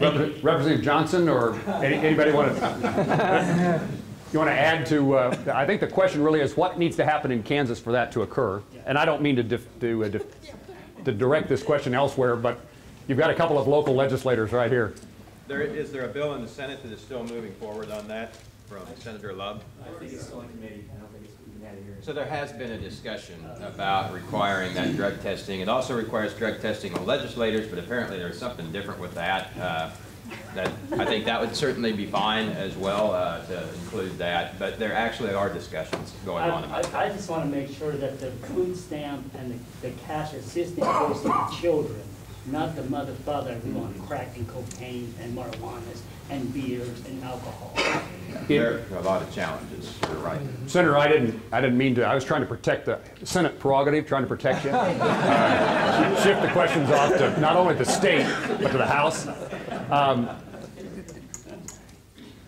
Representative Johnson or anybody want to... You want to add to, I think the question really is what needs to happen in Kansas for that to occur? And I don't mean to direct this question elsewhere, but you've got a couple of local legislators right here. Is there a bill in the Senate that is still moving forward on that from Senator Love? I think it's still in committee. I don't think it's even had a hearing. So there has been a discussion about requiring that drug testing. It also requires drug testing on legislators, but apparently there's something different with that. That I think that would certainly be fine as well to include that, but there actually are discussions going on about that. I just want to make sure that the food stamp and the cash assistance goes to the children, not the mother, father, who on crack and cocaine and marijuanas and beers and alcohol. There are a lot of challenges, you're right. Senator, I didn't mean to, I was trying to protect the Senate prerogative, trying to protect you. Shift the questions off to not only the state, but to the House.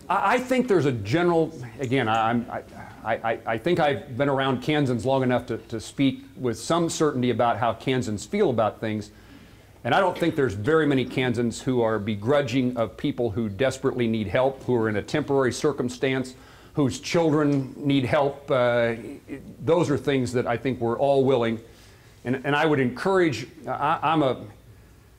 I think there's a general, again, I think I've been around Kansans long enough to speak with some certainty about how Kansans feel about things. And I don't think there's very many Kansans who are begrudging of people who desperately need help, who are in a temporary circumstance, whose children need help. Those are things that I think we're all willing. And I would encourage,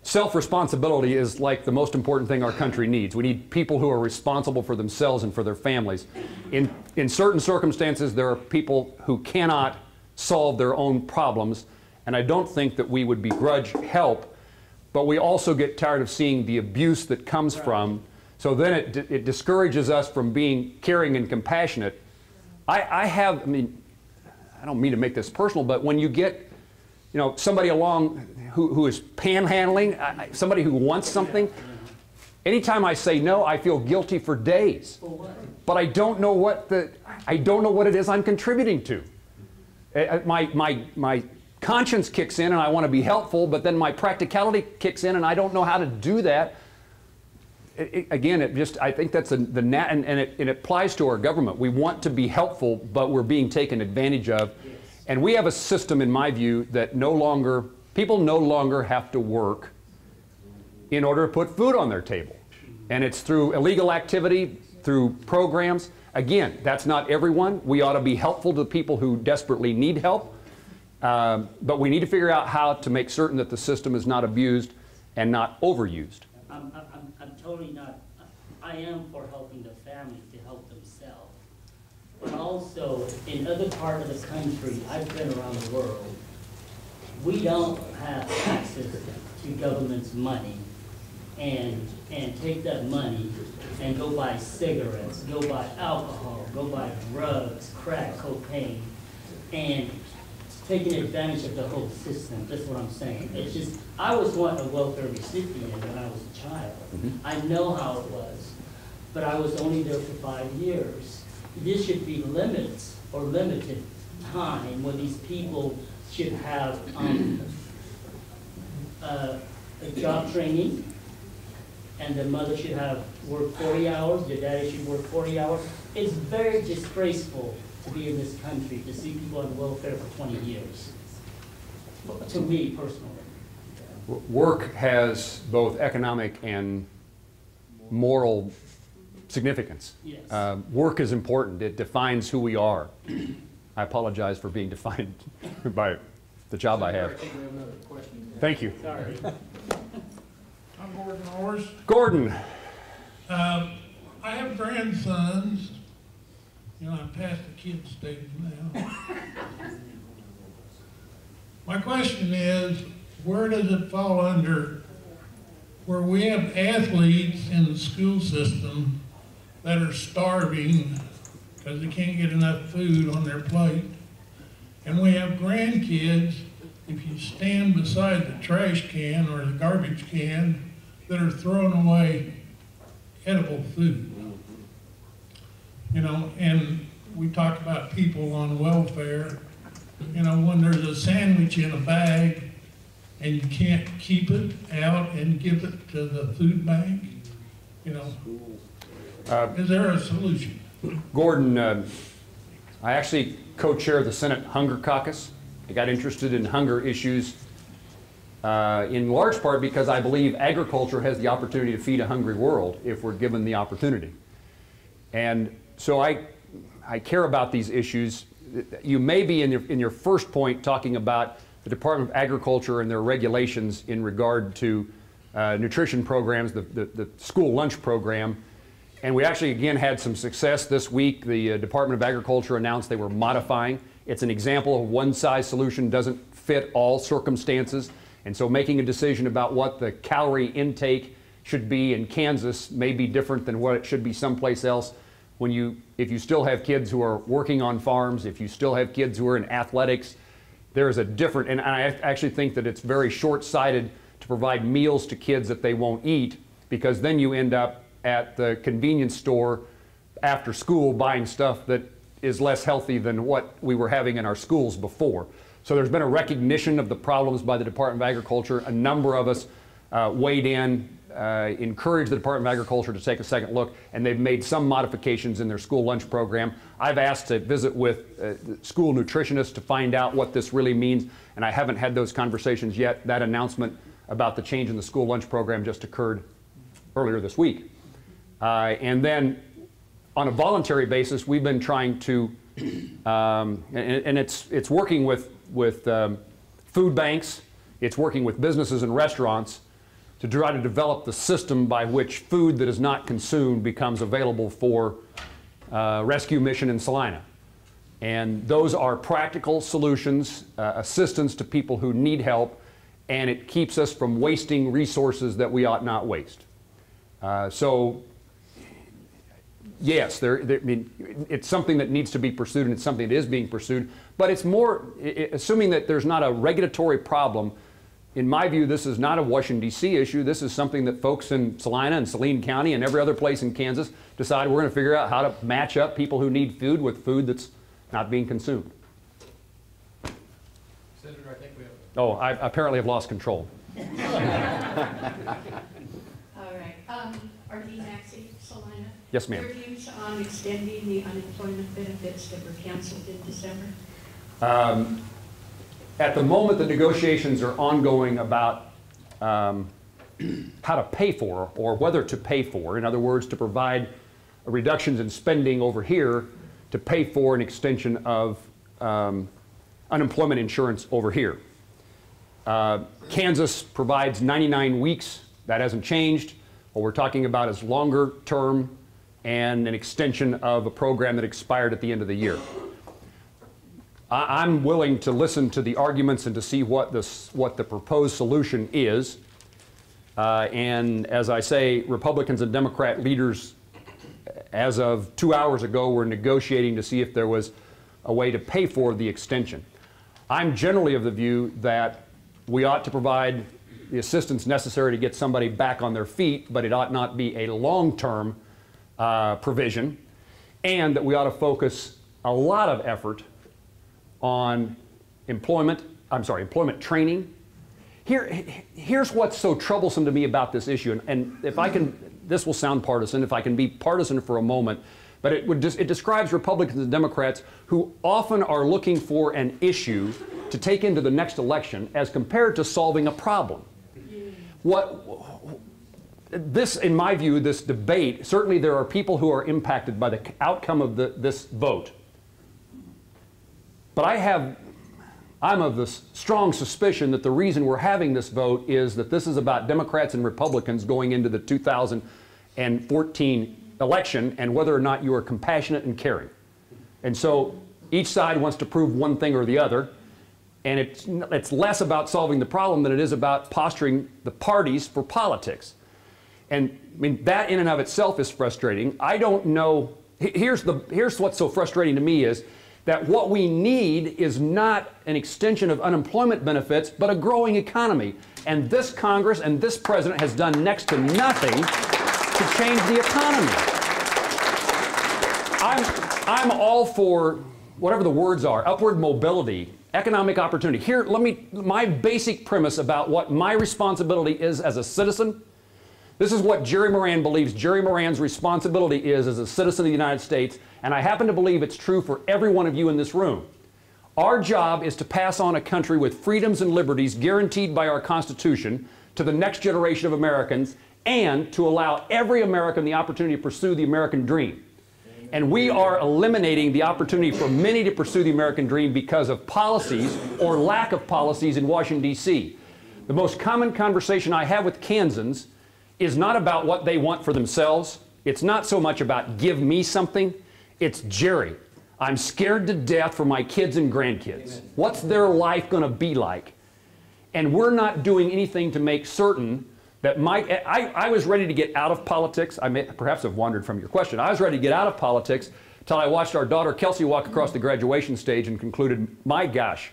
self-responsibility is like the most important thing our country needs. We need people who are responsible for themselves and for their families. In certain circumstances, there are people who cannot solve their own problems, and I don't think that we would begrudge help, but we also get tired of seeing the abuse that comes from, so then it discourages us from being caring and compassionate I mean, I don't mean to make this personal, but when you get, you know, somebody along who is panhandling, somebody who wants something, anytime I say no, I feel guilty for days. But I don't know what it is I'm contributing to. My conscience kicks in and I want to be helpful, but then my practicality kicks in and I don't know how to do that. I think that's and it applies to our government. We want to be helpful, but we're being taken advantage of. Yes. And we have a system, in my view, that people no longer have to work in order to put food on their table. And it's through illegal activity, through programs. Again, that's not everyone. We ought to be helpful to people who desperately need help. But we need to figure out how to make certain that the system is not abused and not overused. I'm totally not, I am for helping the family to help themselves. But also, in other parts of the country, I've been around the world, we don't have access to government's money and take that money and go buy cigarettes, go buy alcohol, go buy drugs, crack, cocaine, and taking advantage of the whole system. That's what I'm saying. It's just, I was once a welfare recipient when I was a child. I know how it was, but I was only there for 5 years. There should be limits or limited time when these people should have a job training, and the mother should have worked 40 hours, the daddy should work 40 hours. It's very disgraceful to be in this country, to see people on welfare for 20 years, to me personally. Work has both economic and moral significance. Yes. Work is important. It defines who we are. I apologize for being defined by the job I have. Thank you. Sorry. I'm Gordon Orrs. Gordon. I have grandsons. You know, I'm past the kid stage now. My question is, where does it fall under where we have athletes in the school system that are starving because they can't get enough food on their plate, and we have grandkids, if you stand beside the trash can or the garbage can, that are throwing away edible food. You know, and we talk about people on welfare. You know, when there's a sandwich in a bag and you can't keep it out and give it to the food bank, you know, is there a solution? Gordon, I actually co-chair the Senate Hunger Caucus. I got interested in hunger issues in large part because I believe agriculture has the opportunity to feed a hungry world if we're given the opportunity. And so I care about these issues. You may be in your first point talking about the Department of Agriculture and their regulations in regard to nutrition programs, the school lunch program. And we actually, again, had some success this week. The Department of Agriculture announced they were modifying. It's an example of one-size solution doesn't fit all circumstances. And so making a decision about what the calorie intake should be in Kansas may be different than what it should be someplace else. If you still have kids who are working on farms, if you still have kids who are in athletics, there is a different, and I actually think that it's very short-sighted to provide meals to kids that they won't eat, because then you end up at the convenience store after school buying stuff that is less healthy than what we were having in our schools before. So there's been a recognition of the problems by the Department of Agriculture. A number of us weighed in, encouraged the Department of Agriculture to take a second look, and they've made some modifications in their school lunch program. I've asked to visit with school nutritionists to find out what this really means, and I haven't had those conversations yet. That announcement about the change in the school lunch program just occurred earlier this week. And then on a voluntary basis, we've been trying to, and it's working with food banks, it's working with businesses and restaurants to try to develop the system by which food that is not consumed becomes available for rescue mission in Salina. And those are practical solutions, assistance to people who need help, and it keeps us from wasting resources that we ought not waste. So yes, I mean, it's something that needs to be pursued, and it's something that is being pursued, but it's more, assuming that there's not a regulatory problem. In my view, this is not a Washington, D.C. issue. This is something that folks in Salina and Saline County and every other place in Kansas decide we're going to figure out how to match up people who need food with food that's not being consumed. Senator, I think we have... Oh, I apparently have lost control. All right. R.D. Maxey, Salina. Yes, ma'am. Your views on extending the unemployment benefits that were canceled in December? At the moment, the negotiations are ongoing about how to pay for, or whether to pay for. In other words, to provide reductions in spending over here to pay for an extension of unemployment insurance over here. Kansas provides 99 weeks. That hasn't changed. What we're talking about is longer term and an extension of a program that expired at the end of the year. I'm willing to listen to the arguments and to see what the proposed solution is. And as I say, Republicans and Democrat leaders, as of 2 hours ago, were negotiating to see if there was a way to pay for the extension. I'm generally of the view that we ought to provide the assistance necessary to get somebody back on their feet, but it ought not be a long-term provision, and that we ought to focus a lot of effort on employment training. Here's what's so troublesome to me about this issue, and if I can, this will sound partisan, if I can be partisan for a moment, but it describes Republicans and Democrats who often are looking for an issue to take into the next election as compared to solving a problem. This, in my view, this debate, certainly there are people who are impacted by the outcome of this vote. But I'm of the strong suspicion that the reason we're having this vote is that this is about Democrats and Republicans going into the 2014 election and whether or not you are compassionate and caring. And so each side wants to prove one thing or the other, and it's less about solving the problem than it is about posturing the parties for politics. And I mean, that in and of itself is frustrating. I don't know, here's what's so frustrating to me is that what we need is not an extension of unemployment benefits, but a growing economy. And this Congress and this president has done next to nothing to change the economy. I'm all for whatever the words are, upward mobility, economic opportunity. Here, my basic premise about what my responsibility is as a citizen. This is what Jerry Moran believes Jerry Moran's responsibility is as a citizen of the United States, and I happen to believe it's true for every one of you in this room. Our job is to pass on a country with freedoms and liberties guaranteed by our Constitution to the next generation of Americans, and to allow every American the opportunity to pursue the American dream. And we are eliminating the opportunity for many to pursue the American dream because of policies or lack of policies in Washington, D.C. The most common conversation I have with Kansans is not about what they want for themselves. It's not so much about give me something. It's Jerry, I'm scared to death for my kids and grandkids. Amen. What's their life going to be like? And we're not doing anything to make certain that I was ready to get out of politics. I may perhaps have wandered from your question. I was ready to get out of politics until I watched our daughter Kelsey walk across the graduation stage and concluded, my gosh,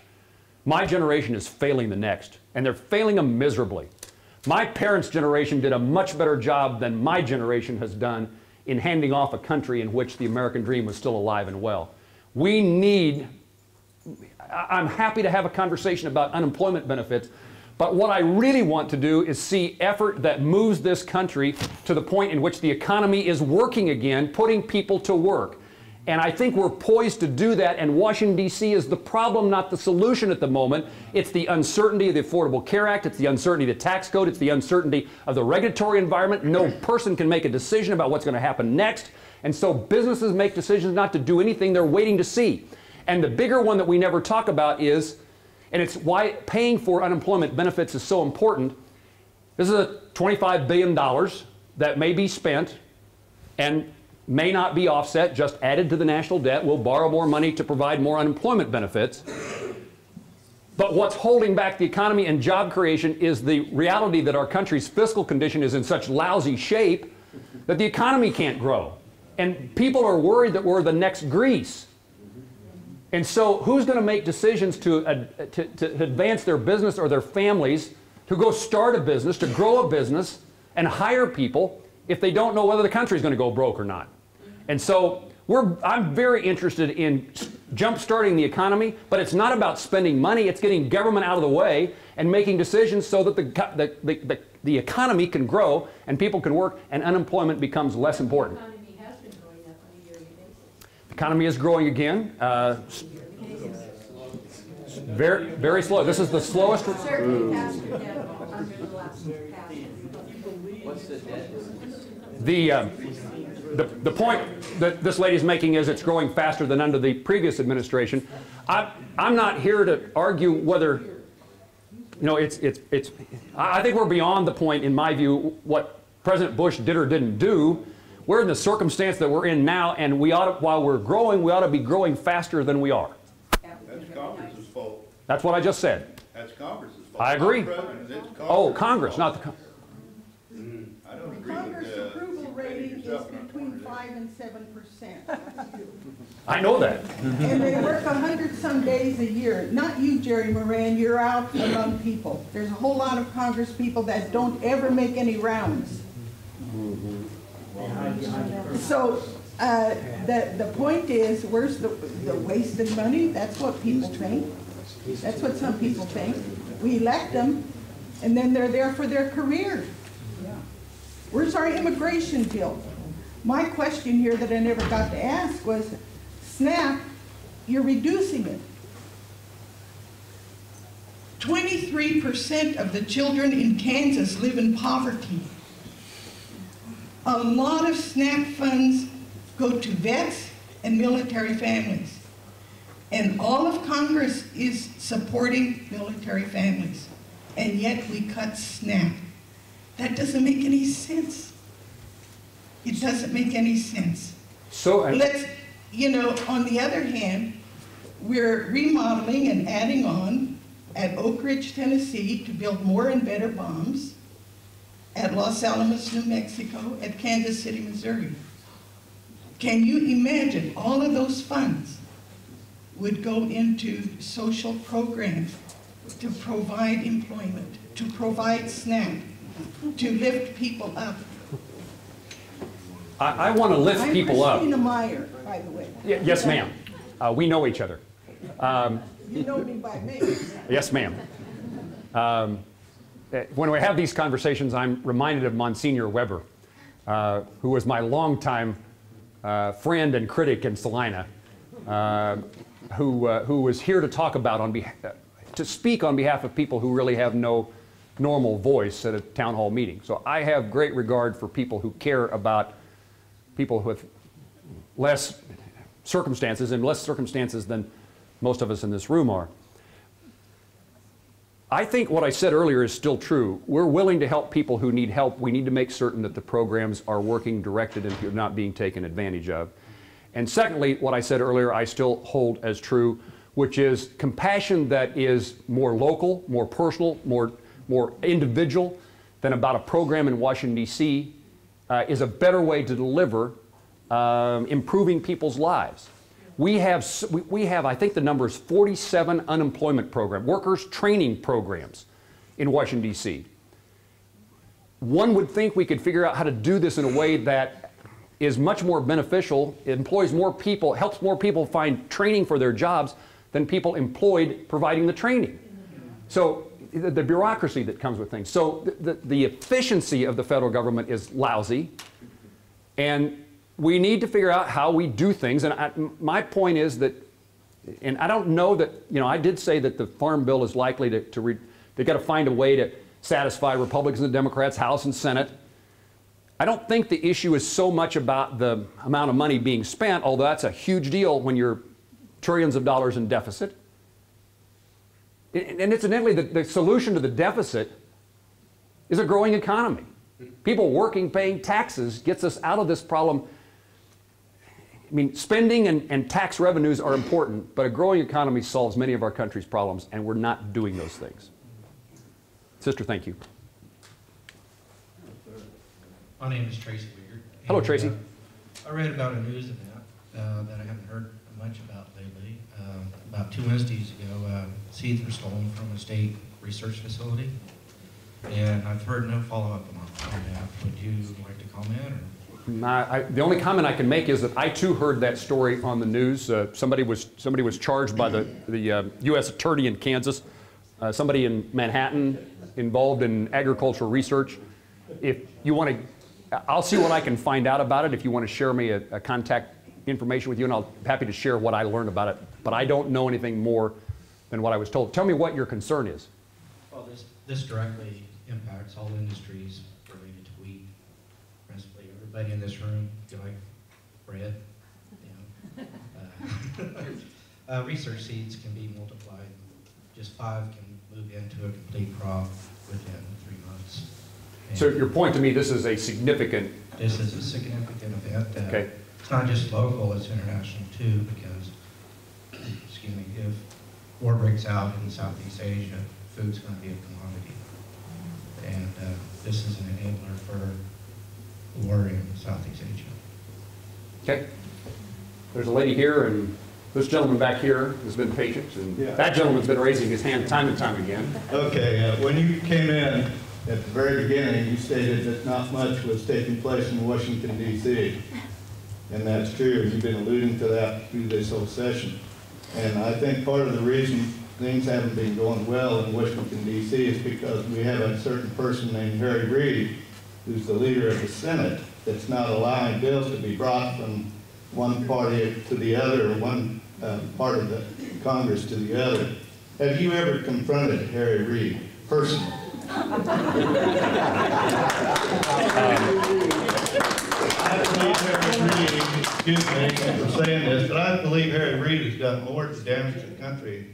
my generation is failing the next, and they're failing them miserably. My parents' generation did a much better job than my generation has done in handing off a country in which the American dream was still alive and well. I'm happy to have a conversation about unemployment benefits, but what I really want to do is see effort that moves this country to the point in which the economy is working again, putting people to work. And I think we're poised to do that, and Washington, D.C. is the problem, not the solution at the moment. It's the uncertainty of the Affordable Care Act, it's the uncertainty of the tax code, it's the uncertainty of the regulatory environment. No person can make a decision about what's going to happen next, and so businesses make decisions not to do anything, they're waiting to see. And the bigger one that we never talk about is, and it's why paying for unemployment benefits is so important, this is a $25 billion that may be spent and may not be offset, just added to the national debt. We'll borrow more money to provide more unemployment benefits. But what's holding back the economy and job creation is the reality that our country's fiscal condition is in such lousy shape that the economy can't grow. And people are worried that we're the next Greece. And so who's going to make decisions to advance their business or their families, to go start a business, to grow a business, and hire people if they don't know whether the country's going to go broke or not? And so I'm very interested in jump-starting the economy, but it's not about spending money. It's getting government out of the way and making decisions so that the economy can grow and people can work and unemployment becomes less important. The economy has been growing up on a yearly basis. The economy is growing again. Very, very slow. This is the slowest. Certainly faster than under the last past. What's the debt? The point that this lady's making is it's growing faster than under the previous administration. I'm not here to argue whether, you know, I think we're beyond the point, in my view, what President Bush did or didn't do. We're in the circumstance that we're in now, and we ought to, while we're growing, we ought to be growing faster than we are. That's Congress's fault. That's what I just said. That's Congress's fault. I agree. Oh, Congress, Congress, not the. I don't agree Congress with approval rating is between 5 and 7%. I know that. And they work 100-some days a year. Not you, Jerry Moran, you're out among people. There's a whole lot of Congress people that don't ever make any rounds. So the point is, where's the wasted money? That's what people think. That's what some people think. We elect them, and then they're there for their career. Where's our immigration bill? My question here that I never got to ask was, SNAP, you're reducing it. 23% of the children in Kansas live in poverty. A lot of SNAP funds go to vets and military families. And all of Congress is supporting military families. And yet we cut SNAP. That doesn't make any sense. It doesn't make any sense. So let's, you know, on the other hand, we're remodeling and adding on at Oak Ridge, Tennessee, to build more and better bombs, at Los Alamos, New Mexico, at Kansas City, Missouri. Can you imagine all of those funds would go into social programs to provide employment, to provide SNAP, to lift people up? I want to lift people up. I'm Christina Meyer, by the way. Yes, ma'am. We know each other. You know me by name. Yes, ma'am. When we have these conversations, I'm reminded of Monsignor Weber, who was my longtime friend and critic in Salina, who was here to talk about to speak on behalf of people who really have no normal voice at a town hall meeting. So I have great regard for people who care about people with less circumstances, and less circumstances than most of us in this room are. I think what I said earlier is still true. We're willing to help people who need help. We need to make certain that the programs are working, directed, and not being taken advantage of. And secondly, what I said earlier, I still hold as true, which is compassion that is more local, more personal, more individual than about a program in Washington, D.C. Is a better way to deliver improving people's lives. We have, I think the number is 47 unemployment programs, workers training programs in Washington, D.C. One would think we could figure out how to do this in a way that is much more beneficial, employs more people, helps more people find training for their jobs than people employed providing the training. So the bureaucracy that comes with things. So the efficiency of the federal government is lousy, and we need to figure out how we do things. And my point is that, and I don't know that, you know, I did say that the Farm Bill is likely they've got to find a way to satisfy Republicans and Democrats, House and Senate. I don't think the issue is so much about the amount of money being spent, although that's a huge deal when you're trillions of dollars in deficit. And incidentally, the solution to the deficit is a growing economy. People working, paying taxes gets us out of this problem. I mean, spending and tax revenues are important, but a growing economy solves many of our country's problems, and we're not doing those things. Sister, thank you. My name is Tracy Weir. Hello, Tracy. I read about a news event that I haven't heard much about lately. About 2 Wednesdays ago, seeds were stolen from a state research facility, and I've heard no follow-up on that. Would you like to comment? Or? The only comment I can make is that I too heard that story on the news. Somebody was charged by the U.S. Attorney in Kansas, somebody in Manhattan involved in agricultural research. If you want to, I'll see what I can find out about it. If you want to share me a contact information with you, and I'll be happy to share what I learned about it. But I don't know anything more than what I was told. Tell me what your concern is. Well, this directly impacts all industries related to wheat. Principally, everybody in this room, if you like bread, research seeds can be multiplied. Just 5 can move into a complete crop within 3 months. And so your point to me, this is a significant... This is a significant event. Okay. It's not just local, it's international too, because, excuse me, if war breaks out in Southeast Asia, food's going to be a commodity. And this is an enabler for war in Southeast Asia. Okay. There's a lady here, and this gentleman back here has been patient, and that gentleman's been raising his hand time and time again. Okay, when you came in at the very beginning, you stated that not much was taking place in Washington, D.C. And that's true. You've been alluding to that through this whole session. And I think part of the reason things haven't been going well in Washington, D.C. is because we have a certain person named Harry Reid, who's the leader of the Senate, that's not allowing bills to be brought from one party to the other, or one part of the Congress to the other. Have you ever confronted Harry Reid personally? I believe Harry Reid, excuse me for saying this, but I believe Harry Reid has done more to damage the country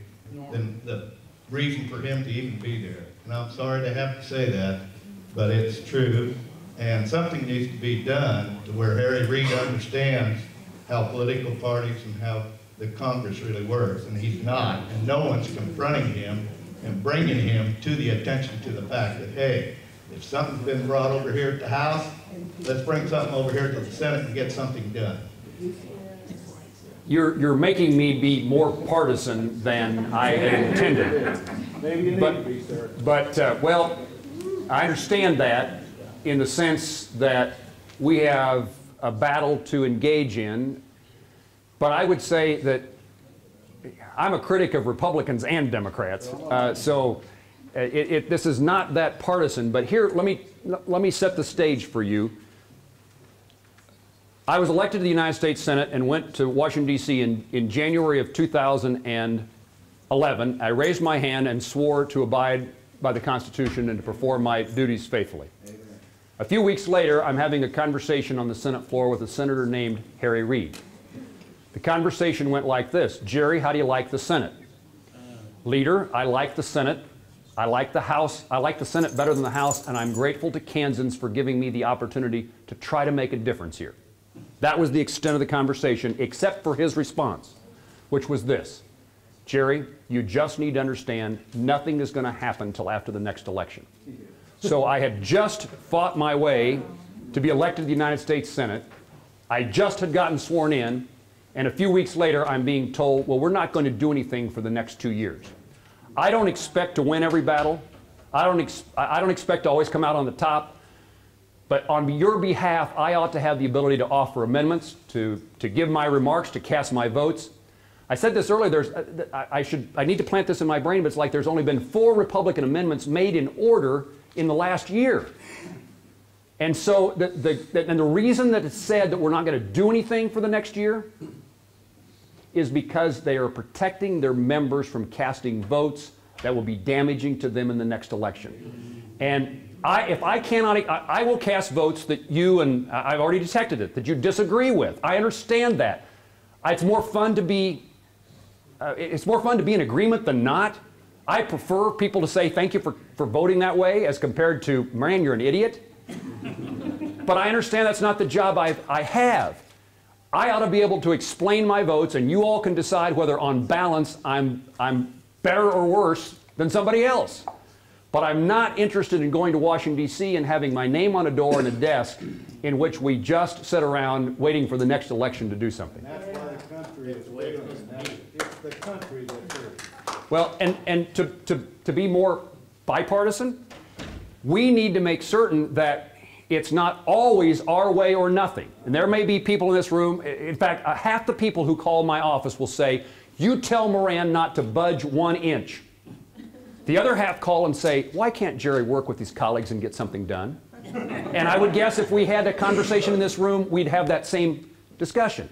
than the reason for him to even be there. And I'm sorry to have to say that, but it's true. And something needs to be done to where Harry Reid understands how political parties and how the Congress really works, and he's not. And no one's confronting him and bringing him to the attention to the fact that, hey, if something's been brought over here at the House, let's bring something over here to the Senate and get something done. You're making me be more partisan than I had intended. Maybe you need to be, sir. But well, I understand that in the sense that we have a battle to engage in, but I would say that I'm a critic of Republicans and Democrats, so this is not that partisan. But here, let me set the stage for you. I was elected to the United States Senate and went to Washington, D.C. in January of 2011. I raised my hand and swore to abide by the Constitution and to perform my duties faithfully. Amen. A few weeks later, I'm having a conversation on the Senate floor with a senator named Harry Reid. The conversation went like this: Jerry, how do you like the Senate? Leader, I like the Senate. I like the House. I like the Senate better than the House, and I'm grateful to Kansans for giving me the opportunity to try to make a difference here. That was the extent of the conversation, except for his response, which was this: Jerry, you just need to understand nothing is going to happen till after the next election. So I had just fought my way to be elected to the United States Senate. I just had gotten sworn in, and a few weeks later I'm being told, well, we're not going to do anything for the next 2 years. I don't expect to win every battle. I don't expect to always come out on the top. But on your behalf, I ought to have the ability to offer amendments, to give my remarks, to cast my votes. I said this earlier, I need to plant this in my brain, but it's like there's only been 4 Republican amendments made in order in the last year. And so the reason that it's said that we're not going to do anything for the next year is because they are protecting their members from casting votes that will be damaging to them in the next election. And if I cannot, I will cast votes that you, and I've already detected it, that you disagree with. I understand that. It's more fun to be in agreement than not. I prefer people to say thank you for voting that way as compared to, man, you're an idiot. But I understand that's not the job I have. I ought to be able to explain my votes, and you all can decide whether on balance I'm better or worse than somebody else. But I'm not interested in going to Washington, D.C. and having my name on a door and a desk in which we just sit around waiting for the next election to do something. That's why the country is waiting. It's the country that's hurting. Well, and to be more bipartisan, we need to make certain that it's not always our way or nothing. And there may be people in this room, in fact, half the people who call my office will say, you tell Moran not to budge 1 inch. The other half call and say, why can't Jerry work with his colleagues and get something done? And I would guess if we had a conversation in this room, we'd have that same discussion.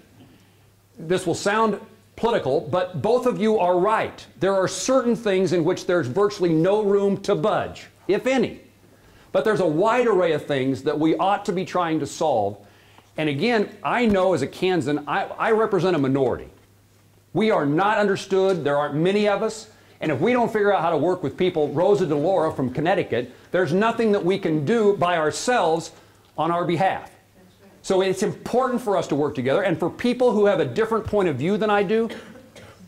This will sound political, but both of you are right. There are certain things in which there's virtually no room to budge, if any. But there's a wide array of things that we ought to be trying to solve. And again, I know as a Kansan, I represent a minority. We are not understood. There aren't many of us. And if we don't figure out how to work with people, Rosa DeLaura from Connecticut, there's nothing that we can do by ourselves on our behalf. So it's important for us to work together. And for people who have a different point of view than I do,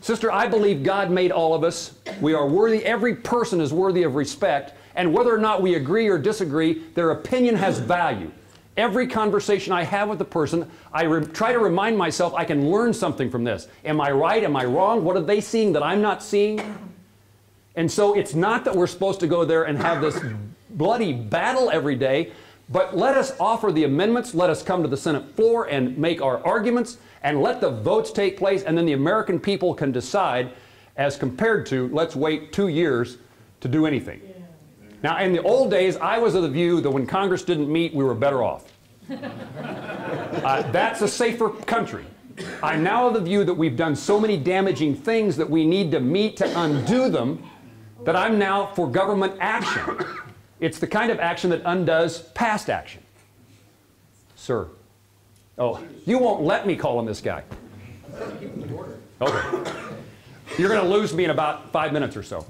sister, I believe God made all of us. We are worthy. Every person is worthy of respect. And whether or not we agree or disagree, their opinion has value. Every conversation I have with a person, I try to remind myself I can learn something from this. Am I right? Am I wrong? What are they seeing that I'm not seeing? And so it's not that we're supposed to go there and have this bloody battle every day, but let us offer the amendments, let us come to the Senate floor and make our arguments, and let the votes take place, and then the American people can decide, as compared to, let's wait 2 years to do anything. Now, in the old days, I was of the view that when Congress didn't meet, we were better off. That's a safer country. I'm now of the view that we've done so many damaging things that we need to meet to undo them, that I'm now for government action. It's the kind of action that undoes past action. Sir. Oh, you won't let me call on this guy. Okay. You're going to lose me in about 5 minutes or so.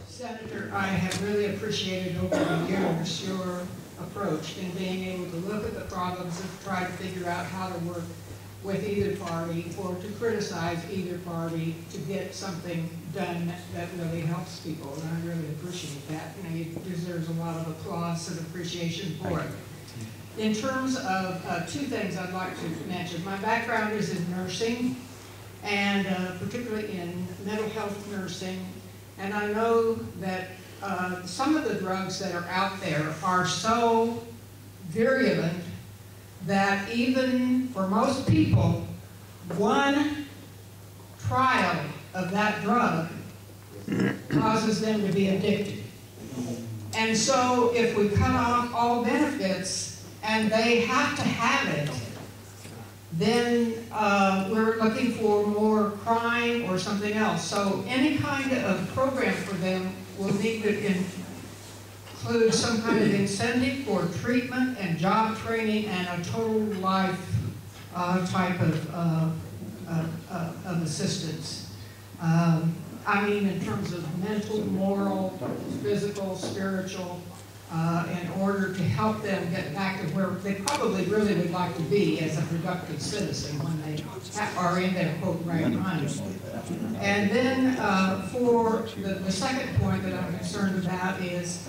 Senator, I have really appreciated over the years your approach in being able to look at the problems and try to figure out how to work with either party or to criticize either party to get something done that really helps people. And I really appreciate that. You know, it deserves a lot of applause and appreciation for it. In terms of 2 things I'd like to mention. My background is in nursing, and particularly in mental health nursing. And I know that some of the drugs that are out there are so virulent that even for most people, one trial of that drug causes them to be addicted. And so if we cut off all benefits and they have to have it, then we're looking for more crime or something else. So any kind of program for them will need to include some kind of incentive for treatment and job training and a total life type of assistance. I mean in terms of mental, moral, physical, spiritual, in order to help them get back to where they probably really would like to be as a productive citizen when they are in their quote right mind. And then for the second point that I'm concerned about is,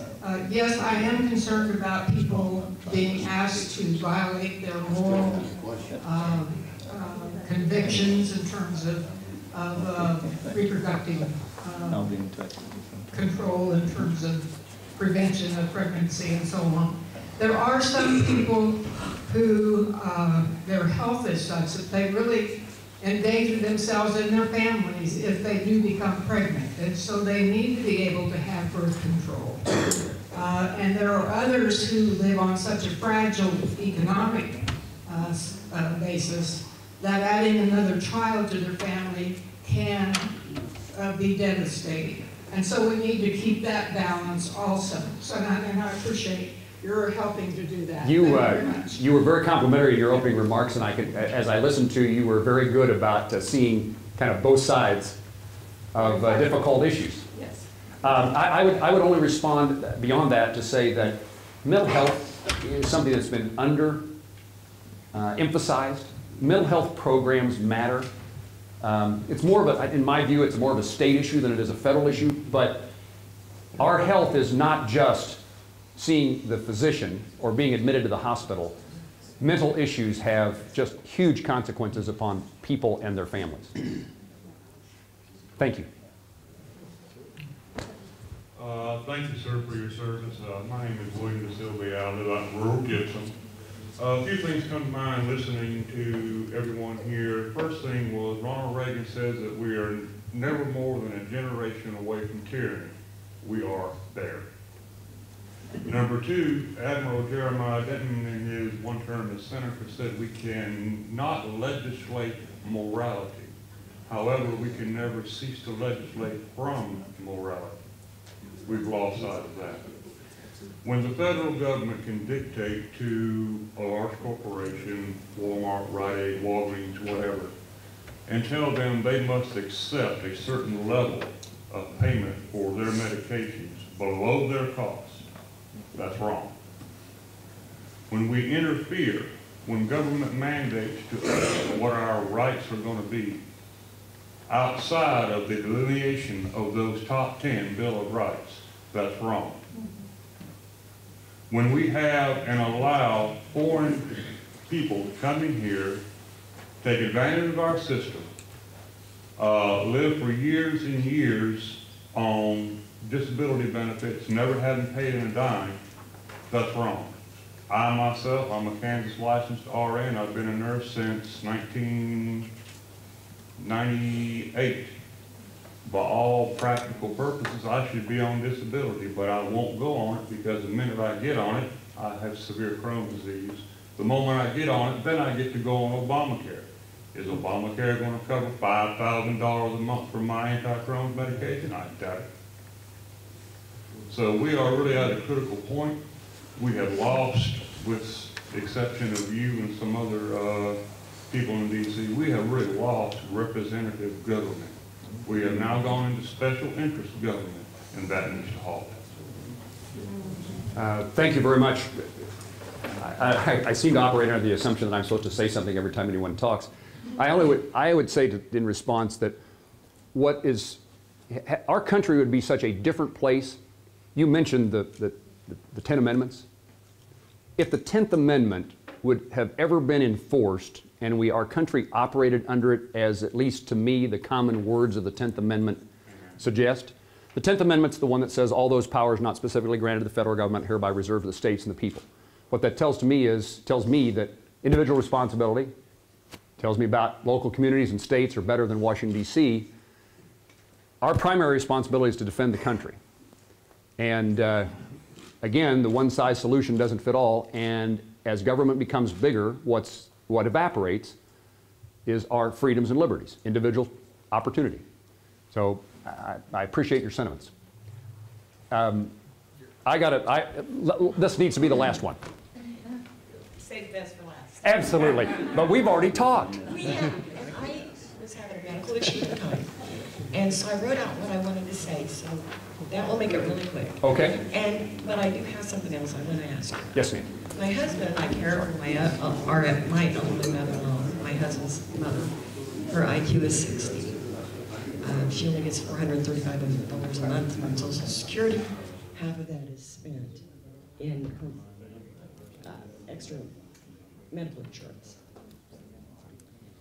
yes, I am concerned about people being asked to violate their moral convictions in terms of reproductive control, in terms of prevention of pregnancy and so on. There are some people who their health is such that they really endanger themselves and their families if they do become pregnant. And so they need to be able to have birth control. And there are others who live on such a fragile economic basis that adding another child to their family can be devastating. And so we need to keep that balance also. So, and I appreciate your helping to do that. You were very complimentary in your opening remarks, and I could, as I listened to you, were very good about seeing kind of both sides of difficult issues. Yes. I would only respond beyond that to say that mental health is something that's been emphasized. Mental health programs matter. It's more of a, in my view, it's more of a state issue than it is a federal issue, but Our health is not just seeing the physician or being admitted to the hospital. Mental issues have just huge consequences upon people and their families. Thank you. Thank you, sir, for your service. My name is William DeSilvia. I live out in rural Gibson. A few things come to mind listening to everyone here. First thing was Ronald Reagan says that we are never more than a generation away from tyranny. We are there. Number two, Admiral Jeremiah Denton, in his one term as senator, said we can not legislate morality. However, we can never cease to legislate from morality. We've lost sight of that. When the federal government can dictate to a large corporation, Walmart, Rite Aid, Walgreens, whatever, and tell them they must accept a certain level of payment for their medications below their cost, that's wrong. When we interfere, when government mandates to us what our rights are going to be, outside of the delineation of those top 10 Bill of Rights, that's wrong. When we have and allow foreign people to come in here, take advantage of our system, live for years and years on disability benefits, never having paid a dime, that's wrong. I myself, I'm a Kansas licensed RN. I've been a nurse since 1998. By all practical purposes, I should be on disability, but I won't go on it because the minute I get on it, I have severe Crohn's disease. The moment I get on it, then I get to go on Obamacare. Is Obamacare going to cover $5,000 a month for my anti-Crohn's medication? I doubt it. So we are really at a critical point. We have lost, with the exception of you and some other people in D.C., we have really lost representative government. We have now gone into special interest government, and that needs to halt. Thank you very much. I seem to operate under the assumption that I'm supposed to say something every time anyone talks. I would say in response that our country would be such a different place. You mentioned the 10 amendments. If the 10th Amendment would have ever been enforced and our country operated under it as, at least to me, the common words of the 10th Amendment suggest, the 10th Amendment's the one that says all those powers not specifically granted to the federal government hereby reserved to the states and the people. What that tells me that individual responsibility, tells me about local communities and states are better than Washington, D.C. Our primary responsibility is to defend the country. And again, the one-size solution doesn't fit all, and as government becomes bigger, what evaporates is our freedoms and liberties, individual opportunity. So I appreciate your sentiments. This needs to be the last one. Save the best for last. Absolutely, but we've already talked. We have, and I was having a medical issue at the time, and so I wrote out what I wanted to say, so that will make it really quick. Okay. But I do have something else I want to ask you. Yes, ma'am. My husband and I care for my elderly mother-in-law, my husband's mother. Her IQ is 60. She only gets $435 a month from Social Security. Half of that is spent in her extra medical insurance.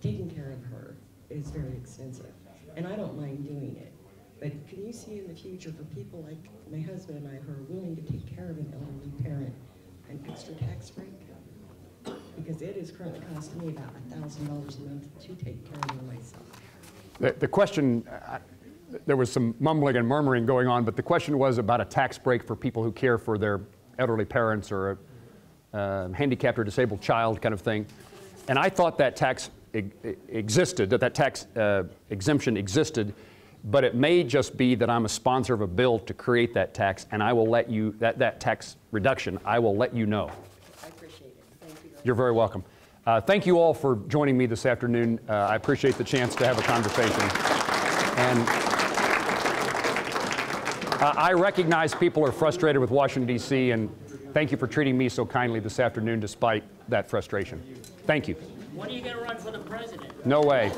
Taking care of her is very expensive, and I don't mind doing it. But can you see in the future for people like my husband and I who are willing to take care of an elderly parent an extra tax break? Because it is currently costing me about $1,000 a month to take care of her myself. The question, there was some mumbling and murmuring going on, but the question was about a tax break for people who care for their elderly parents or a handicapped or disabled child kind of thing. And I thought that tax existed, that tax exemption existed, but it may just be that I'm a sponsor of a bill to create that tax, and I will let you, that tax reduction, I will let you know. I appreciate it. Thank you. You're very welcome. Thank you all for joining me this afternoon. I appreciate the chance to have a conversation. And I recognize people are frustrated with Washington, D.C., and thank you for treating me so kindly this afternoon despite that frustration. Thank you. When are you going to run for the president? No way.